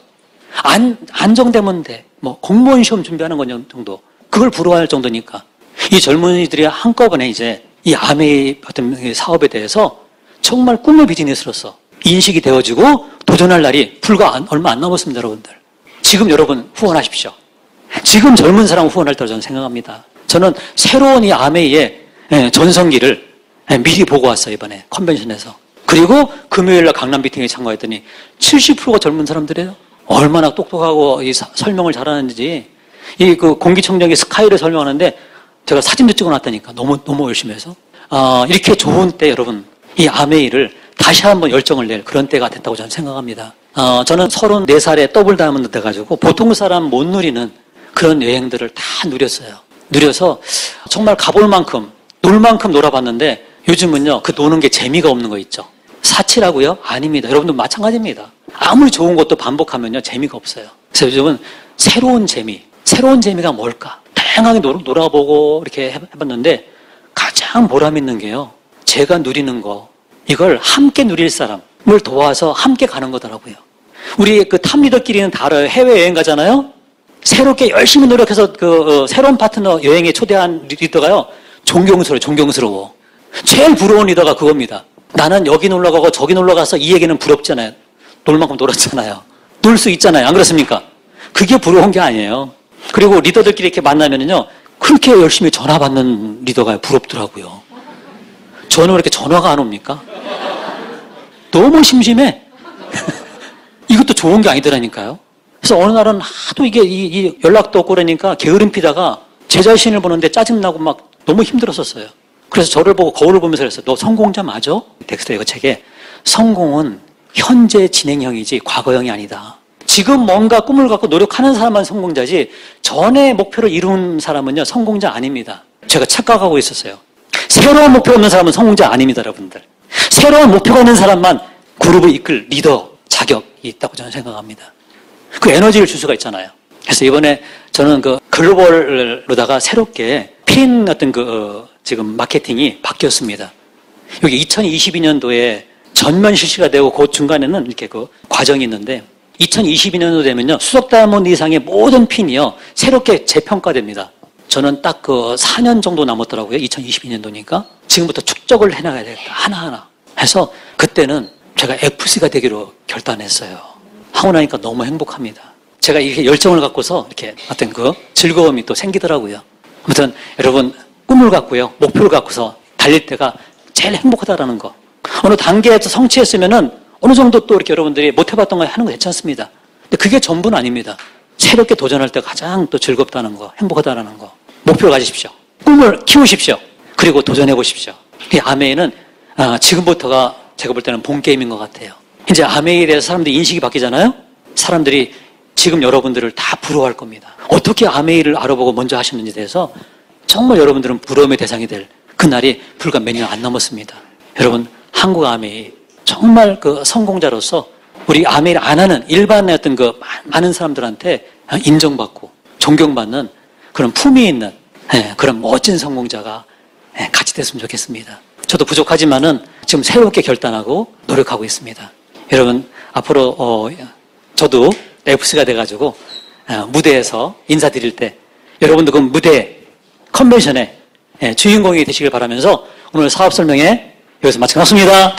안정되면 돼. 공무원 시험 준비하는 건 정도. 그걸 부러워할 정도니까. 이 젊은이들이 한꺼번에 이제 이 아메이 어떤 사업에 대해서 정말 꿈의 비즈니스로서 인식이 되어지고 도전할 날이 얼마 안 남았습니다, 여러분들. 지금 여러분 후원하십시오. 지금 젊은 사람 후원할 때로 저는 생각합니다. 저는 새로운 이 아메이의 전성기를 미리 보고 왔어요, 이번에 컨벤션에서. 그리고 금요일날 강남 미팅에 참가했더니 70%가 젊은 사람들이에요. 얼마나 똑똑하고 이 설명을 잘하는지. 공기청정기 스카이를 설명하는데 제가 사진도 찍어놨다니까. 너무 열심히 해서. 이렇게 좋은 때 여러분, 이 아메이를 다시 한번 열정을 낼 그런 때가 됐다고 저는 생각합니다. 저는 34살에 더블 다이아몬드 돼가지고 보통 사람 못 누리는 그런 여행들을 다 누렸어요. 누려서 정말 가볼 만큼, 놀 만큼 놀아봤는데 요즘은요, 노는 게 재미가 없는 거 있죠. 사치라고요? 아닙니다. 여러분도 마찬가지입니다. 아무리 좋은 것도 반복하면요, 재미가 없어요. 그래서 요즘은 새로운 재미가 뭘까? 다양하게 놀아보고 이렇게 해봤는데 가장 보람 있는 게요, 제가 누리는 거, 이걸 함께 누릴 사람을 도와서 함께 가는 거더라고요. 우리 탑리더끼리는 다 알아요. 해외여행 가잖아요. 새롭게 열심히 노력해서 새로운 파트너 여행에 초대한 리더가요, 존경스러워. 제일 부러운 리더가 그겁니다. 나는 여기 놀러 가고 저기 놀러 가서 이 얘기는 부럽잖아요. 놀 만큼 놀았잖아요. 놀 수 있잖아요. 안 그렇습니까? 그게 부러운 게 아니에요. 그리고 리더들끼리 이렇게 만나면은요, 그렇게 열심히 전화 받는 리더가 부럽더라고요. 저는 왜 이렇게 전화가 안 옵니까? 너무 심심해. 이것도 좋은 게 아니더라니까요. 그래서 어느 날은 하도 이게 연락도 없고 그러니까 게으름 피다가 제 자신을 보는데 짜증나고 막 너무 힘들었었어요. 그래서 저를 보고 거울을 보면서 그랬어요. 너 성공자 맞아? 덱스터 이거 책에 성공은 현재 진행형이지 과거형이 아니다. 지금 뭔가 꿈을 갖고 노력하는 사람만 성공자지 전에 목표를 이룬 사람은요, 성공자 아닙니다. 제가 착각하고 있었어요. 새로운 목표가 없는 사람은 성공자 아닙니다, 여러분들. 새로운 목표가 있는 사람만 그룹을 이끌 리더 자격이 있다고 저는 생각합니다. 그 에너지를 줄 수가 있잖아요. 그래서 이번에 저는 그 글로벌로다가 새롭게 핀 어떤 지금 마케팅이 바뀌었습니다. 여기 2022년도에 전면 실시가 되고 그 중간에는 이렇게 그 과정이 있는데 2022년도 되면요 수석 다이아몬드 이상의 모든 핀이요 새롭게 재평가됩니다. 저는 딱 그 4년 정도 남았더라고요. 2022년도니까 지금부터 축적을 해나가야 되겠다 하나하나 해서 그때는 제가 FC가 되기로 결단했어요. 하고 나니까 너무 행복합니다. 제가 이렇게 열정을 갖고서 이렇게 어떤 그 즐거움이 또 생기더라고요. 아무튼 여러분 꿈을 갖고요 목표를 갖고서 달릴 때가 제일 행복하다라는 거. 어느 단계에서 성취했으면은 어느 정도 또 이렇게 여러분들이 못 해봤던 거 하는 거 괜찮습니다. 근데 그게 전부는 아닙니다. 새롭게 도전할 때 가장 또 즐겁다는 거, 행복하다는 거. 목표를 가지십시오. 꿈을 키우십시오. 그리고 도전해 보십시오. 이 아메이는 지금부터가 제가 볼 때는 본 게임인 것 같아요. 이제 아메이에 대해서 사람들이 인식이 바뀌잖아요. 사람들이 지금 여러분들을 다 부러워할 겁니다. 어떻게 아메이를 알아보고 먼저 하셨는지에 대해서 정말 여러분들은 부러움의 대상이 될 그날이 불과 몇 년 안 남았습니다. 여러분 한국 아메이 정말 그 성공자로서 우리 아메이를 안 하는 일반의 어떤 그 많은 사람들한테 인정받고 존경받는 그런 품위 있는 그런 멋진 성공자가 같이 됐으면 좋겠습니다. 저도 부족하지만은 지금 새롭게 결단하고 노력하고 있습니다. 여러분 앞으로 저도 FC가 돼가지고 무대에서 인사드릴 때 여러분도 그 무대 컨벤션에 주인공이 되시길 바라면서 오늘 사업 설명회 여기서 마치겠습니다.